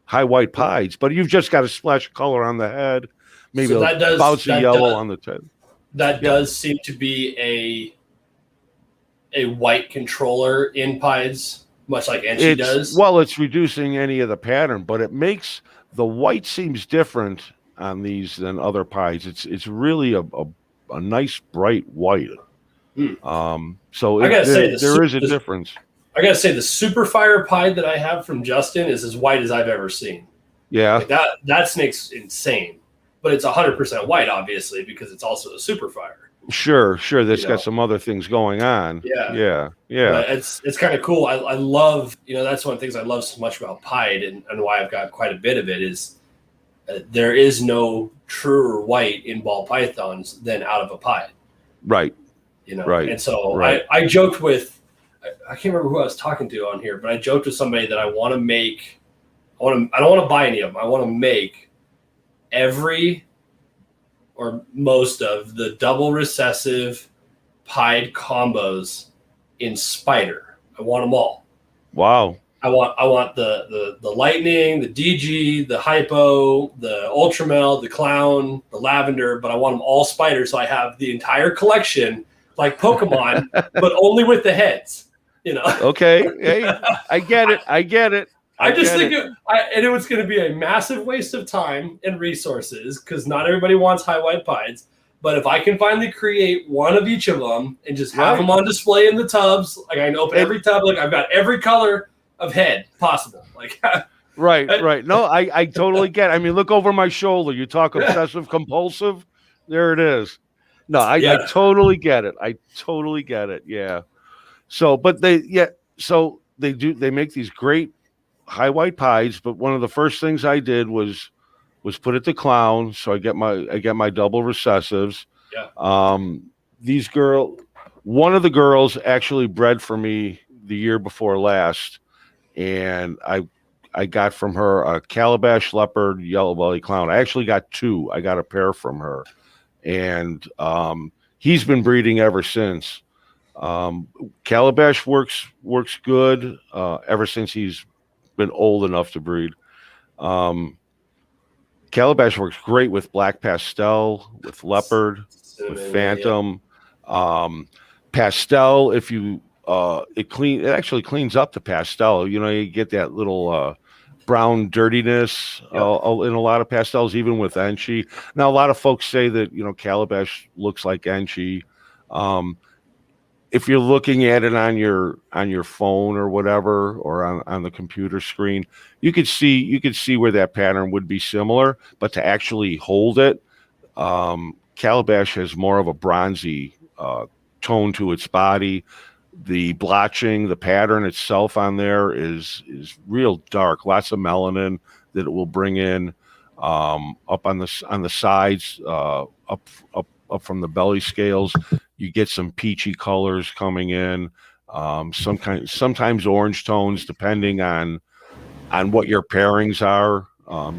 high white pieds, but you've just got a splash of color on the head, maybe a bouncy yellow on the head. That does seem to be a white controller in pieds, much like Enchi does. Well, it's reducing any of the pattern, but it makes the white seems different on these than other pieds. It's really a nice bright white. So I gotta say there is a difference. I gotta say the Super Fire pied that I have from Justin is as white as I've ever seen. Yeah, like that snake's insane, but it's 100% white, obviously, because it's also a Super Fire. Sure. That's got some other things going on. Yeah. But it's kind of cool. I love, that's one of the things I love so much about pied, and why I've got quite a bit of it is there is no truer white in ball pythons than out of a pied. Right. Right. And so I joked with. I can't remember who I was talking to on here, but I joked with somebody that I want to make. I don't want to buy any of them. I want to make every or most of the double recessive pied combos in spider. I want them all. Wow. I want the lightning, the DG, the hypo, the ultramel, the clown, the lavender, but I want them all spiders. So I have the entire collection like Pokemon, but only with the heads. You know. Okay. Hey, I get it. I get it. I just think it was going to be a massive waste of time and resources because not everybody wants high white pieds. But if I can finally create one of each of them and just have them on display in the tubs, like I can open every tub, like I've got every color of head possible. Like right. No, I totally get it. I mean, look over my shoulder. You talk obsessive compulsive. There it is. No, I totally get it. I totally get it. Yeah. So, but they make these great high white pies, but one of the first things I did was put it to clown. So I get my double recessives. Yeah. One of the girls actually bred for me the year before last, and I got from her a Calabash leopard yellow belly clown. I actually got two. I got a pair from her, and he's been breeding ever since. Calabash works good ever since he's been old enough to breed. Calabash works great with black pastel, with leopard, with phantom. Pastel, if you it actually cleans up the pastel. You know, you get that little brown dirtiness in a lot of pastels, even with Enchi. Now, a lot of folks say that, you know, Calabash looks like Enchi. If you're looking at it on your phone or whatever, or on the computer screen, you could see where that pattern would be similar, but to actually hold it, Calabash has more of a bronzy tone to its body. The blotching, the pattern itself on there is real dark, lots of melanin that it will bring in up on the sides, up from the belly scales. You get some peachy colors coming in, sometimes orange tones, depending on what your pairings are.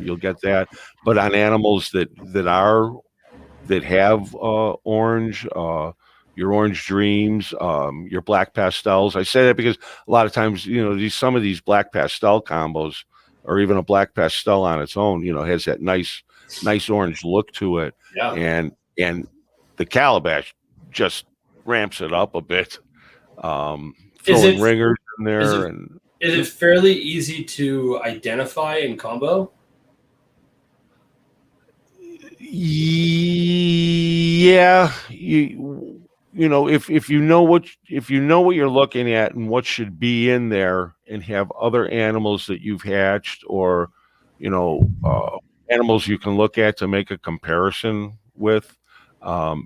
You'll get that, but on animals that have orange, your orange dreams, your black pastels. I say that because a lot of times, you know, some of these black pastel combos, or even a black pastel on its own, you know, has that nice orange look to it. Yeah. And the Calabash just ramps it up a bit. Throwing ringers in there. Is it fairly easy to identify in combo? Yeah, you know, if you know what you're looking at and what should be in there, and have other animals that you've hatched, or, you know, animals you can look at to make a comparison with,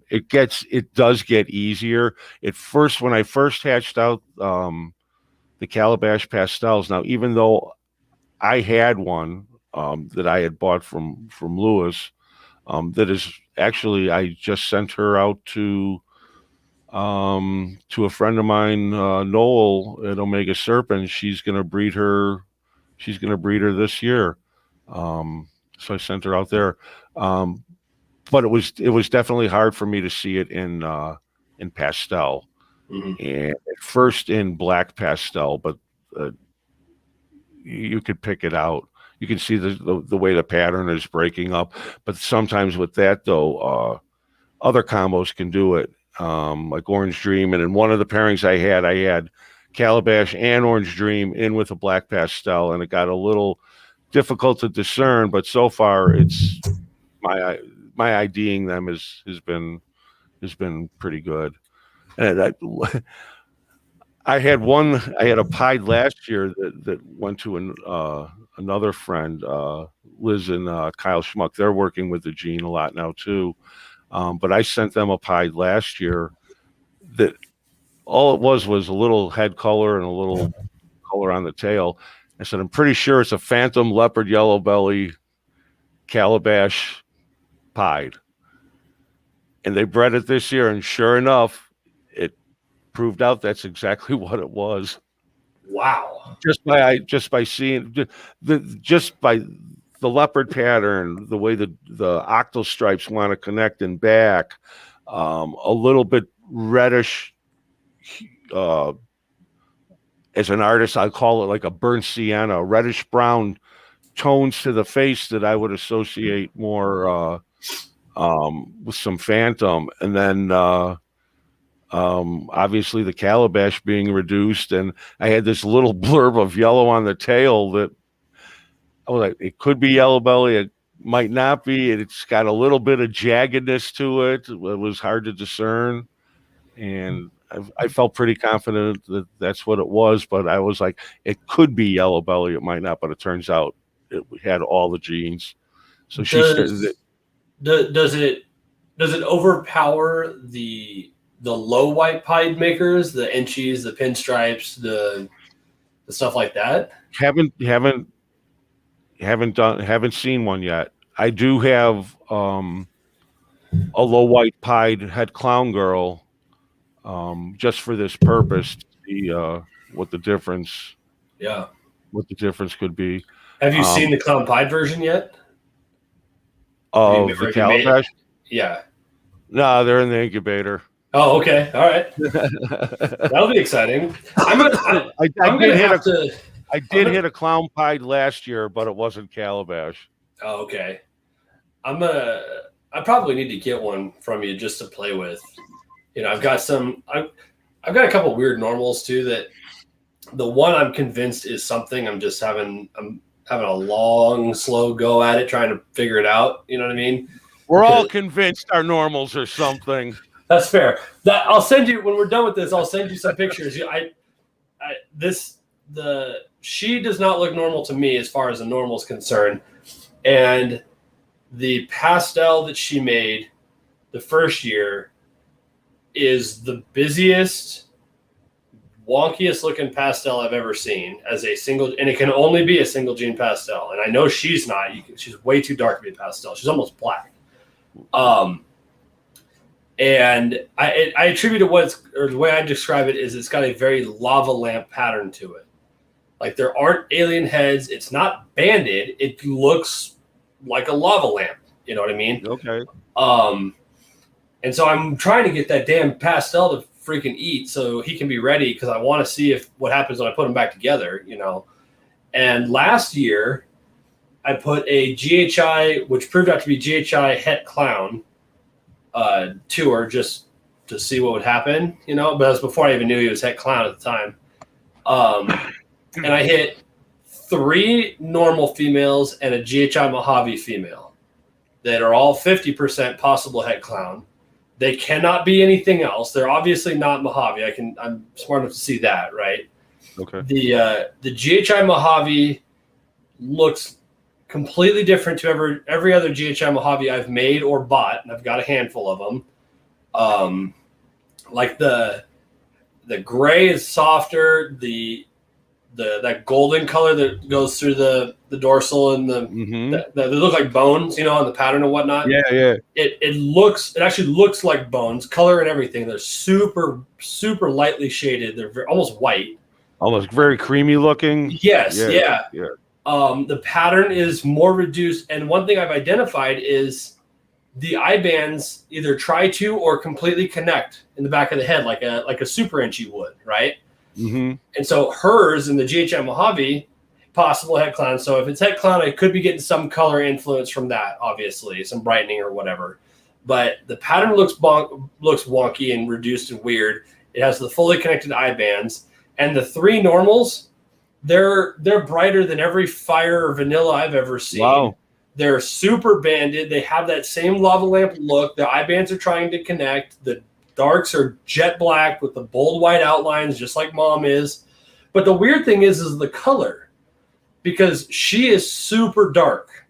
it does get easier. At first, when I first hatched out the Calabash pastels, now even though I had one that I had bought from Lewis, that is actually, I just sent her out to a friend of mine, Noel at Omega Serpent. She's gonna breed her this year. So I sent her out there. But it was definitely hard for me to see it in pastel, and at first in black pastel, but you could pick it out. You can see the way the pattern is breaking up. But sometimes with that, though, other combos can do it, like Orange Dream. And in one of the pairings I had Calabash and Orange Dream in with a black pastel, and it got a little difficult to discern. But so far, it's my IDing them has been pretty good. And I had a pied last year that went to another friend, Liz and Kyle Schmuck. They're working with the gene a lot now too. But I sent them a pied last year that all it was a little head color and a little color on the tail. I said, I'm pretty sure it's a phantom leopard yellow belly Calabash pied. And they bred it this year, and sure enough, it proved out that's exactly what it was. Wow! Just by seeing just by the leopard pattern, the way the octal stripes want to connect in back, a little bit reddish as an artist, I call it like a burnt sienna, reddish brown tones to the face that I would associate more with some phantom. And then obviously the Calabash being reduced, and I had this little blurb of yellow on the tail that I was like, it could be yellow belly, it might not be. It's got a little bit of jaggedness to it. It was hard to discern, and I felt pretty confident that that's what it was. But I was like, it could be yellow belly, it might not. But it turns out it had all the genes. So she started. Does it overpower the low white pied makers, the inchies, the pinstripes, the stuff like that? Haven't seen one yet. I do have a low white pied head clown girl, just for this purpose to see what the difference could be. Have you seen the clown pied version yet? Of the Calabash? Yeah. No, they're in the incubator. Oh, okay. All right. That'll be exciting. I did hit a clown pied last year, but it wasn't Calabash. Oh, okay. I probably need to get one from you just to play with. I've got a couple weird normals too, that the one I'm convinced is something. I'm having a long, slow go at it, trying to figure it out. You know what I mean? We're all convinced our normals are something. That's fair. I'll send you, when we're done with this, I'll send you some pictures. She does not look normal to me as far as the normal is concerned. And the pastel that she made the first year is the busiest, wonkiest looking pastel I've ever seen as a single, and it can only be a single gene pastel. And I know she's not. She's way too dark to be a pastel. She's almost black. And I attribute it the way I describe it is it's got a very lava lamp pattern to it. Like, there aren't alien heads. It's not banded. It looks like a lava lamp. You know what I mean? Okay. And so I'm trying to get that damn pastel to freaking eat so he can be ready, because I want to see what happens when I put them back together, And last year, I put a GHI, which proved out to be GHI Het Clown, to her just to see what would happen, But that was before I even knew he was Het Clown at the time. And I hit 3 normal females and a GHI Mojave female that are all 50% possible Het Clown. They cannot be anything else. They're obviously not Mojave. I'm smart enough to see that, right? Okay. The GHI Mojave looks completely different to every other GHI Mojave I've made or bought, and I've got a handful of them. Like the gray is softer. That golden color that goes through the dorsal and they look like bones, on the pattern and whatnot. Yeah. It actually looks like bones, color and everything. They're super, super lightly shaded. They're almost white. Almost very creamy looking. Yes. Yeah. The pattern is more reduced. And one thing I've identified is the eye bands either try to or completely connect in the back of the head, like a super inchy would, right? Mm-hmm. And so hers in the GHI Mojave, possible Het Clown. So if it's Het Clown, I could be getting some color influence from that, obviously, some brightening or whatever. But the pattern looks wonky and reduced and weird. It has the fully connected eye bands. And the 3 normals, they're brighter than every fire or vanilla I've ever seen. Wow. They're super banded. They have that same lava lamp look. The eye bands are trying to connect. The darks are jet black with the bold white outlines, just like Mom is. But the weird thing is the color, because she is super dark,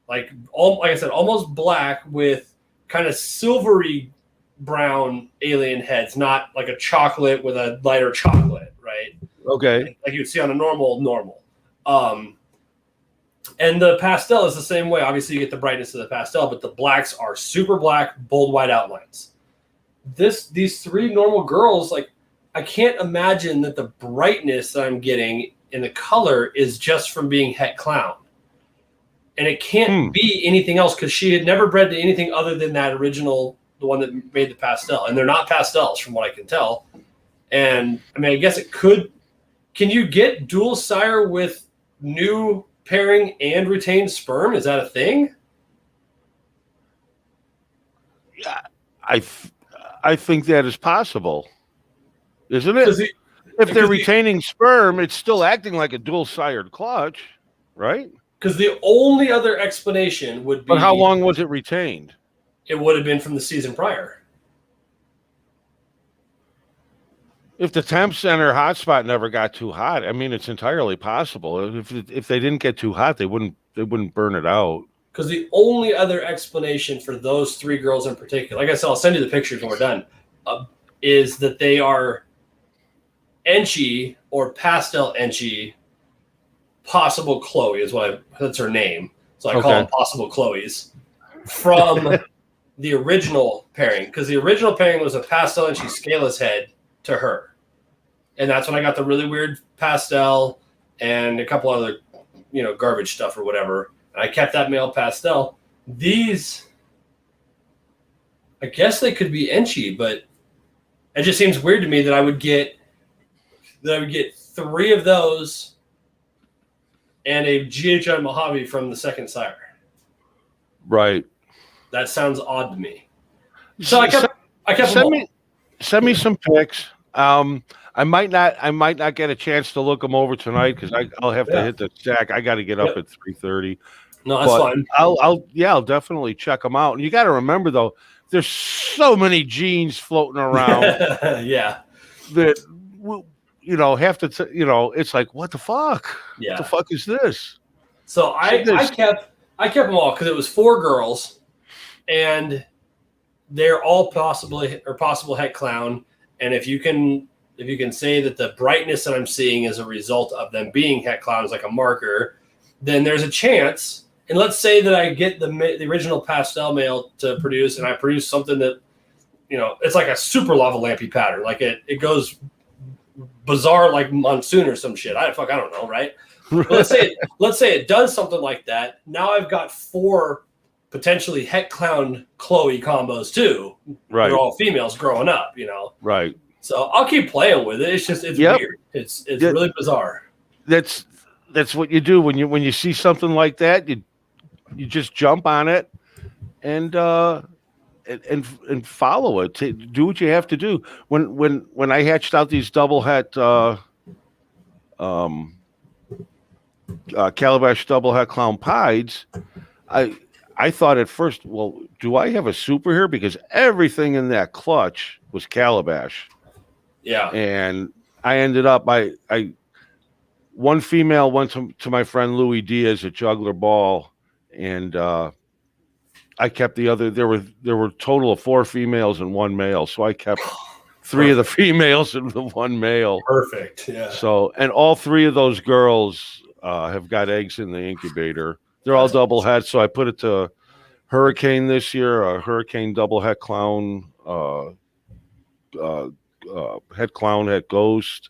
like I said, almost black with kind of silvery brown alien heads, not like a chocolate with a lighter chocolate, right? Okay. Like you would see on a normal. And the pastel is the same way. Obviously, you get the brightness of the pastel, but the blacks are super black, bold white outlines. These 3 normal girls, like, I can't imagine that the brightness that I'm getting in the color is just from being Het Clown. And it can't be anything else, because she had never bred to anything other than that original, the one that made the pastel. And they're not pastels from what I can tell. And I mean, I guess it could Can you get dual sire with new pairing and retained sperm? Is that a thing? Yeah, I think that is possible, isn't it? If they're retaining sperm, it's still acting like a dual sired clutch, right? Because the only other explanation would be. But how long was it retained? It would have been from the season prior. If the temp center hotspot never got too hot, I mean, it's entirely possible. If they didn't get too hot, they wouldn't burn it out. Because the only other explanation for those 3 girls in particular, like I said, I'll send you the pictures when we're done, is that they are Enchi or pastel Enchi, possible Chloe is that's her name. So I call them possible Chloes from the original pairing, because the original pairing was a pastel Enchi scaleless head to her. And that's when I got the really weird pastel and a couple other, garbage stuff or whatever. And I kept that male pastel. These, I guess they could be Enchi, but it just seems weird to me that I would get 3 of those and a GHI Mojave from the second sire. Right. That sounds odd to me. So I kept send me some pics. I might not get a chance to look them over tonight because I'll have to hit the sack. I got to get up at 3:30. No, that's fine. I'll definitely check them out. And you got to remember though, there's so many genes floating around. Yeah. That have to. It's like, what the fuck? Yeah. What the fuck is this? So I kept them all because it was 4 girls, and they're all possible het clown. And if you can say that the brightness that I'm seeing is a result of them being het clown is like a marker, then there's a chance. And let's say that I get the original pastel male to produce, and I produce something that, it's like a super lava lampy pattern. Like it goes bizarre like monsoon or some shit. I don't know, right? But let's say it does something like that. Now I've got 4 potentially het clown Chloe combos too. Right. They're all females growing up, Right. So I'll keep playing with it. It's just weird. It's really bizarre. That's what you do when you see something like that. You just jump on it and follow it. Do what you have to do. When I hatched out these double het Calabash double het clown pieds, I thought at first, well, do I have a super here? Because everything in that clutch was Calabash. Yeah. And I ended up, one female went to my friend Louis Diaz at Juggler Ball, and I kept the other. There were a total of 4 females and 1 male, so I kept 3 of the females and the 1 male. Perfect. Yeah. So, and all 3 of those girls have got eggs in the incubator. They're all double het, so I put it to Hurricane this year, a Hurricane double het clown, het clown, het ghost.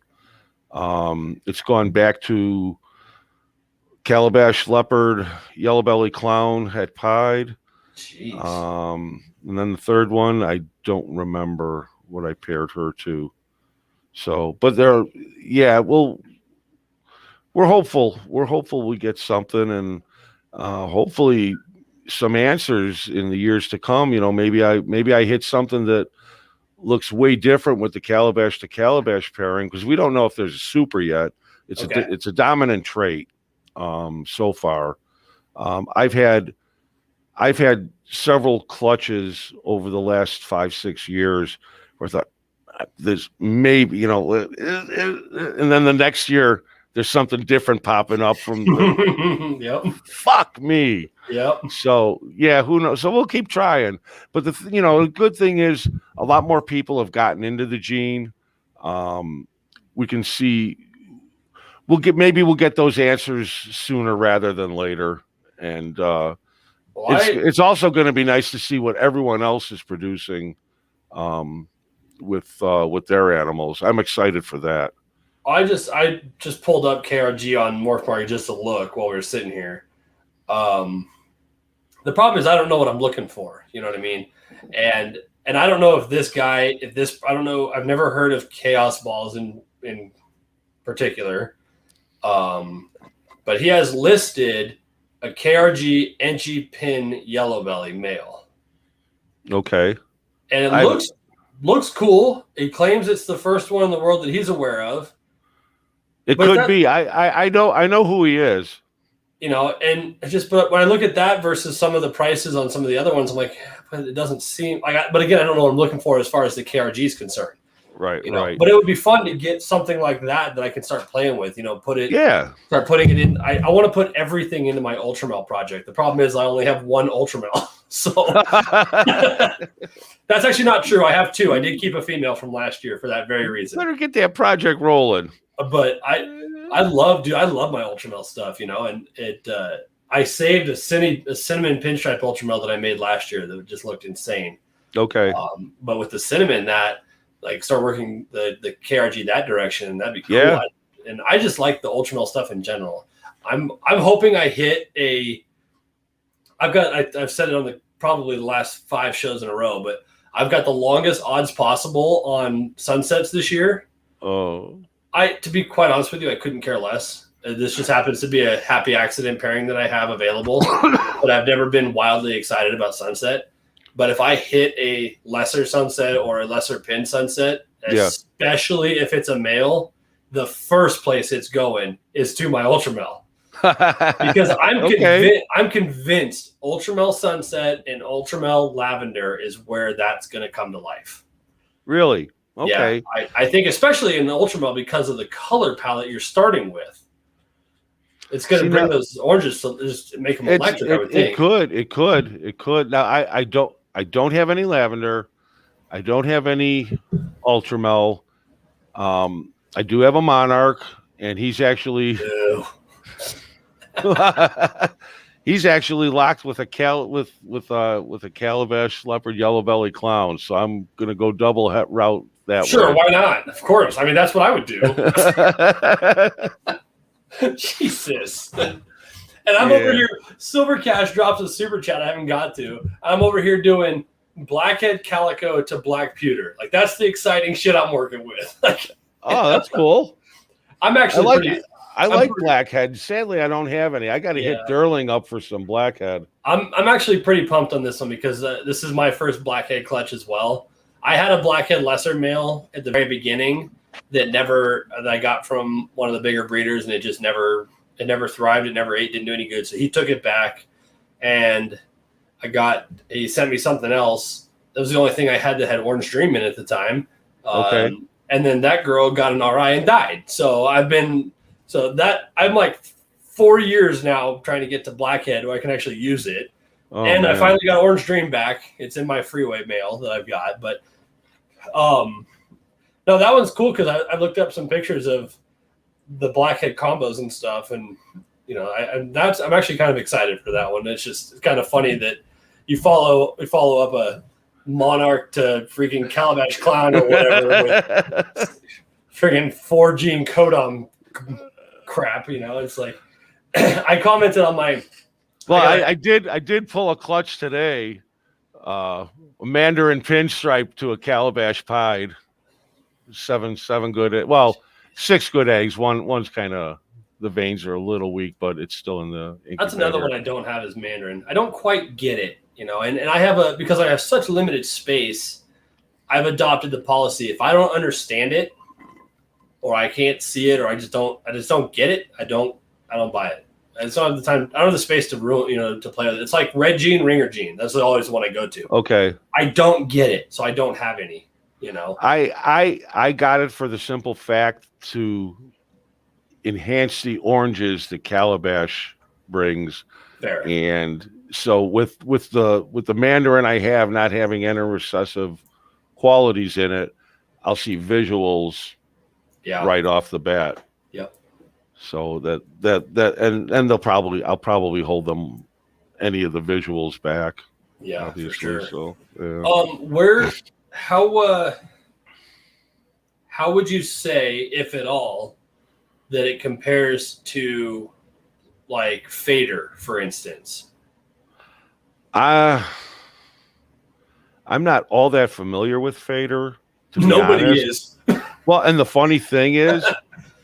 It's gone back to Calabash leopard, yellow belly clown, het pied. Jeez. And then the third one, I don't remember what I paired her to. So, but we're hopeful. We're hopeful we get something, and hopefully some answers in the years to come. Maybe I hit something that looks way different with the Calabash to Calabash pairing, because we don't know if there's a super yet. It's a dominant trait so far. I've had several clutches over the last 5-6 years where I thought there's maybe, and then the next year there's something different popping up from yep. Fuck me. Yep. So yeah, who knows? So we'll keep trying. But the good thing is a lot more people have gotten into the gene. We can see we'll get those answers sooner rather than later. And it's also going to be nice to see what everyone else is producing with their animals. I'm excited for that. I just pulled up KRG on Morph Market just to look while we were sitting here. The problem is I don't know what I'm looking for. You know what I mean? And I don't know if this guy, I don't know. I've never heard of chaos balls in particular. But he has listed a KRG Enchi Pin Yellow Belly male. Okay. And it looks cool. He claims it's the first one in the world that he's aware of. It could be. I know who he is. You know, and but when I look at that versus some of the prices on some of the other ones, I'm like, but it doesn't seem like. But again, I don't know what I'm looking for as far as the KRG is concerned. Right, you know? right. But it would be fun to get something like that I can start playing with. You know, start putting it in. I want to put everything into my Ultramel project. The problem is I only have one Ultramel, so that's actually not true. I have two. I did keep a female from last year for that very reason. Better get that project rolling. But I love my Ultramel stuff, you know, and I saved a cinnamon pinstripe Ultramel that I made last year that just looked insane. Okay. But with the cinnamon, start working the KRG that direction, that'd be cool. Yeah. And I just like the Ultramel stuff in general. I'm hoping I hit I've said it on probably the last 5 shows in a row, but I've got the longest odds possible on sunsets this year. Oh. To be quite honest with you, I couldn't care less. This just happens to be a happy accident pairing that I have available, but I've never been wildly excited about sunset. But if I hit a lesser sunset or a lesser pin sunset, especially if it's a male, the first place it's going is to my Ultramel. Because I'm convinced Ultramel sunset and Ultramel lavender is where that's going to come to life. Really? Okay. Yeah, I think especially in the Ultramel because of the color palette you're starting with. It's going to bring those oranges to just make them electric, I would think. It could. Now, I don't have any lavender. I don't have any Ultramel. I do have a Monarch, and he's actually he's actually locked with a Calabash leopard yellow belly clown. So I'm gonna go double route that way. Sure, why not? Of course. I mean, that's what I would do. Jesus. And I'm over here. Silver Cash drops a super chat I haven't got to. I'm over here doing blackhead calico to black pewter. Like, that's the exciting shit I'm working with. Oh, that's cool. I'm actually I like blackhead. Sadly, I don't have any. I got to hit Durling up for some blackhead. I'm actually pretty pumped on this one because this is my first blackhead clutch as well. I had a blackhead lesser male at the very beginning that I got from one of the bigger breeders, and it never thrived. It never ate, didn't do any good. So he took it back, and he sent me something else. That was the only thing I had that had Orange Dream in at the time. Okay. And then that girl got an RI and died. So I'm like 4 years now trying to get to blackhead where I can actually use it. Oh, and man. I finally got Orange Dream back. It's in my freeway mail that I've got. But no, that one's cool because I looked up some pictures of the blackhead combos and stuff, and you know, I'm actually kind of excited for that one. It's kind of funny that we follow up a Monarch to freaking Calabash clown or whatever with freaking 4Gene codon crap. You know, it's like I commented on my. Well, I did pull a clutch today, a Mandarin pinstripe to a Calabash pied. 7 good. Well, 6 good eggs. One's kind of, the veins are a little weak, but it's still in the incubator. That's another one I don't have is Mandarin. I don't quite get it, you know, and I have because I have such limited space, I've adopted the policy. If I don't understand it or I can't see it or I just don't get it, I don't buy it. I just don't have the time. I don't have the space to to play with it. It's like Red Gene, Ringer Gene. That's always the one I go to. Okay. I don't get it, so I don't have any. You know, I got it for the simple fact to enhance the oranges that Calabash brings. Fair. And so with the Mandarin I have not having any recessive qualities in it, I'll see visuals right off the bat. Yep. So and I'll probably hold them any of the visuals back. Yeah, obviously. For sure. So how would you say, if at all, that it compares to like Fader, for instance? I'm not all that familiar with Fader. Nobody is. Well, and the funny thing is,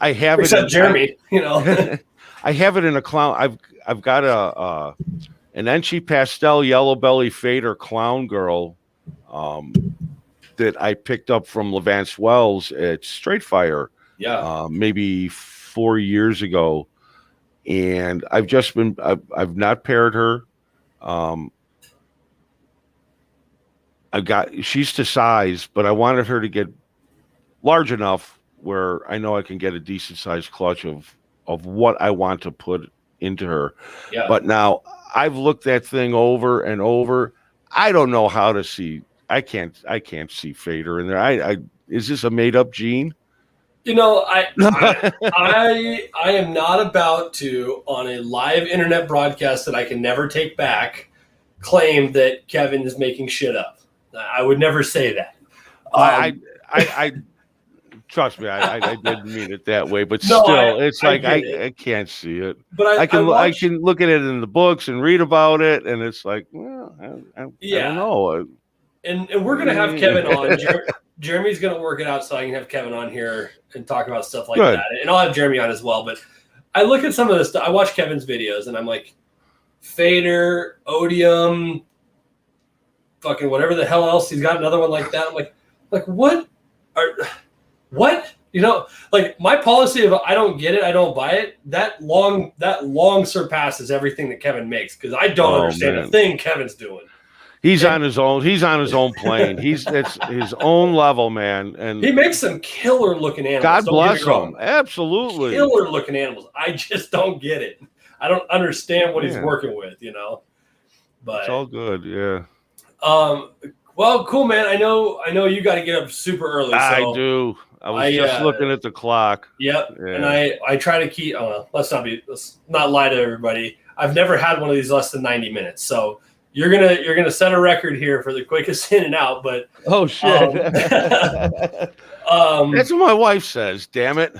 I have Except it. Jeremy, you know. I have it in a clown. I've got an Enchi pastel yellow belly fader clown girl that I picked up from Levance Wells at Straight Fire. Yeah. Maybe 4 years ago, and I've not paired her. She's to size, but I wanted her to get large enough where I know I can get a decent sized clutch of what I want to put into her. Yeah. But now I've looked that thing over and over. I don't know how to see. I can't see fader in there. I is this a made up gene? You know, I am not about to, on a live internet broadcast that I can never take back, claim that Kevin is making shit up. I would never say that. I trust me, I didn't mean it that way, but No, still, it's like I can't see it. But I can look at it in the books and read about it, and it's like, well, I don't know. And we're gonna have Kevin on. Jeremy's gonna work it out so I can have Kevin on here and talk about stuff like that, and I'll have Jeremy on as well. But I look at some of this stuff. I watch Kevin's videos, and I'm like, fader, odium, fucking whatever the hell else. He's got another one like that. I'm like what? You know, like my policy of I don't get it, I don't buy it. That long surpasses everything that Kevin makes because I don't understand a thing Kevin's doing. He's on his own plane. It's his own level, man. And he makes some killer looking animals. God bless him. Absolutely. Killer looking animals. I just don't get it. I don't understand what he's working with, you know. But it's all good, yeah. Well, cool, man. I know you got to get up super early. So I do. I was just looking at the clock. Yep. Yeah. And I try to keep. Oh, let's not lie to everybody. I've never had one of these less than 90 minutes. So you're gonna set a record here for the quickest in and out. But oh shit. That's what my wife says. Damn it.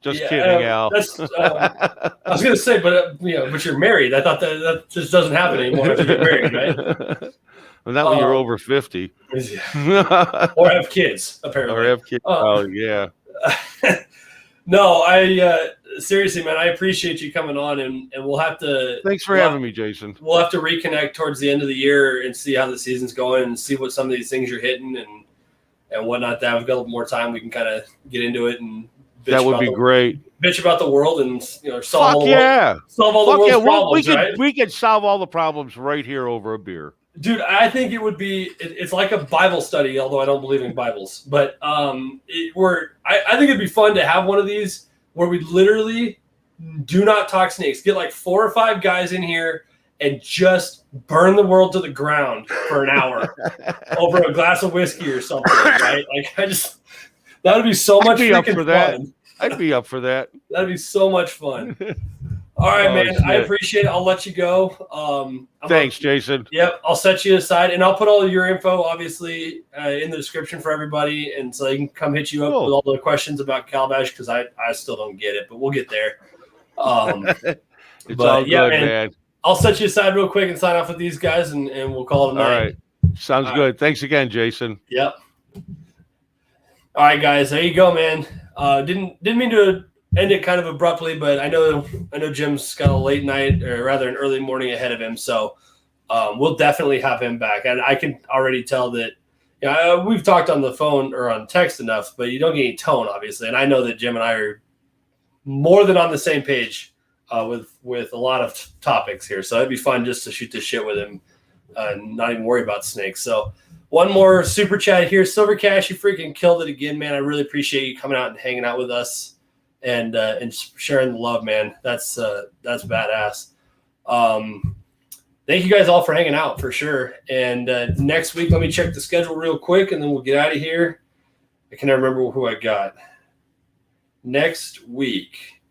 Just kidding, Al. I was gonna say, but but you're married. I thought that just doesn't happen anymore after you're married, right? Well, not when you're over 50. Or have kids, apparently. Or have kids. Oh, yeah. No, I seriously, man, I appreciate you coming on, and we'll have to. Thanks for having me, Jason. We'll have to reconnect towards the end of the year and see how the season's going and see what some of these things you're hitting and whatnot. That we've got a little more time, we can kind of get into it and. That would be great. Bitch about the world and solve all the world's problems. We could solve all the problems right here over a beer. Dude, I think it would be. It's like a Bible study, although I don't believe in Bibles. But I think it'd be fun to have one of these where we literally do not talk snakes. Get like 4 or 5 guys in here and just burn the world to the ground for an hour over a glass of whiskey or something. Right? Like that would be so much freaking fun. I'd be up for that. That'd be so much fun. All right, man. Shit. I appreciate it. I'll let you go. Thanks, Jason. Yep. I'll set you aside, and I'll put all of your info, obviously, in the description for everybody, and so they can come hit you up with all the questions about Calabash because I still don't get it, but we'll get there. It's all good, man. I'll set you aside real quick and sign off with these guys, and we'll call it a night. All right. Sounds good. Right. Thanks again, Jason. Yep. All right, guys. There you go, man. Didn't mean to end it kind of abruptly, but I know Jim's got a late night, or rather an early morning ahead of him, so we'll definitely have him back. And I can already tell that we've talked on the phone or on text enough, but you don't get any tone, obviously. And I know that Jim and I are more than on the same page with a lot of topics here, so it'd be fun just to shoot this shit with him and not even worry about snakes. So. One more super chat here. Silver Cash, you freaking killed it again, man. I really appreciate you coming out and hanging out with us and sharing the love, man. That's badass. Thank you guys all for hanging out for sure. And next week, let me check the schedule real quick, and then we'll get out of here. I can never remember who I got. Next week.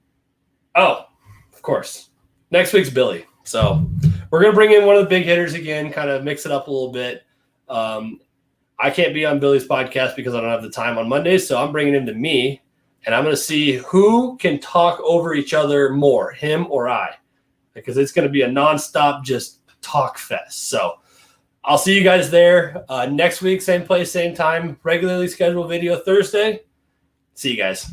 Oh, of course. Next week's Billy. So we're going to bring in one of the big hitters again, kind of mix it up a little bit. I can't be on Billy's podcast because I don't have the time on Mondays, so I'm bringing him to me, and I'm going to see who can talk over each other more, him or I, because it's going to be a nonstop just talk fest. So I'll see you guys there next week, same place, same time, regularly scheduled video Thursday. See you guys.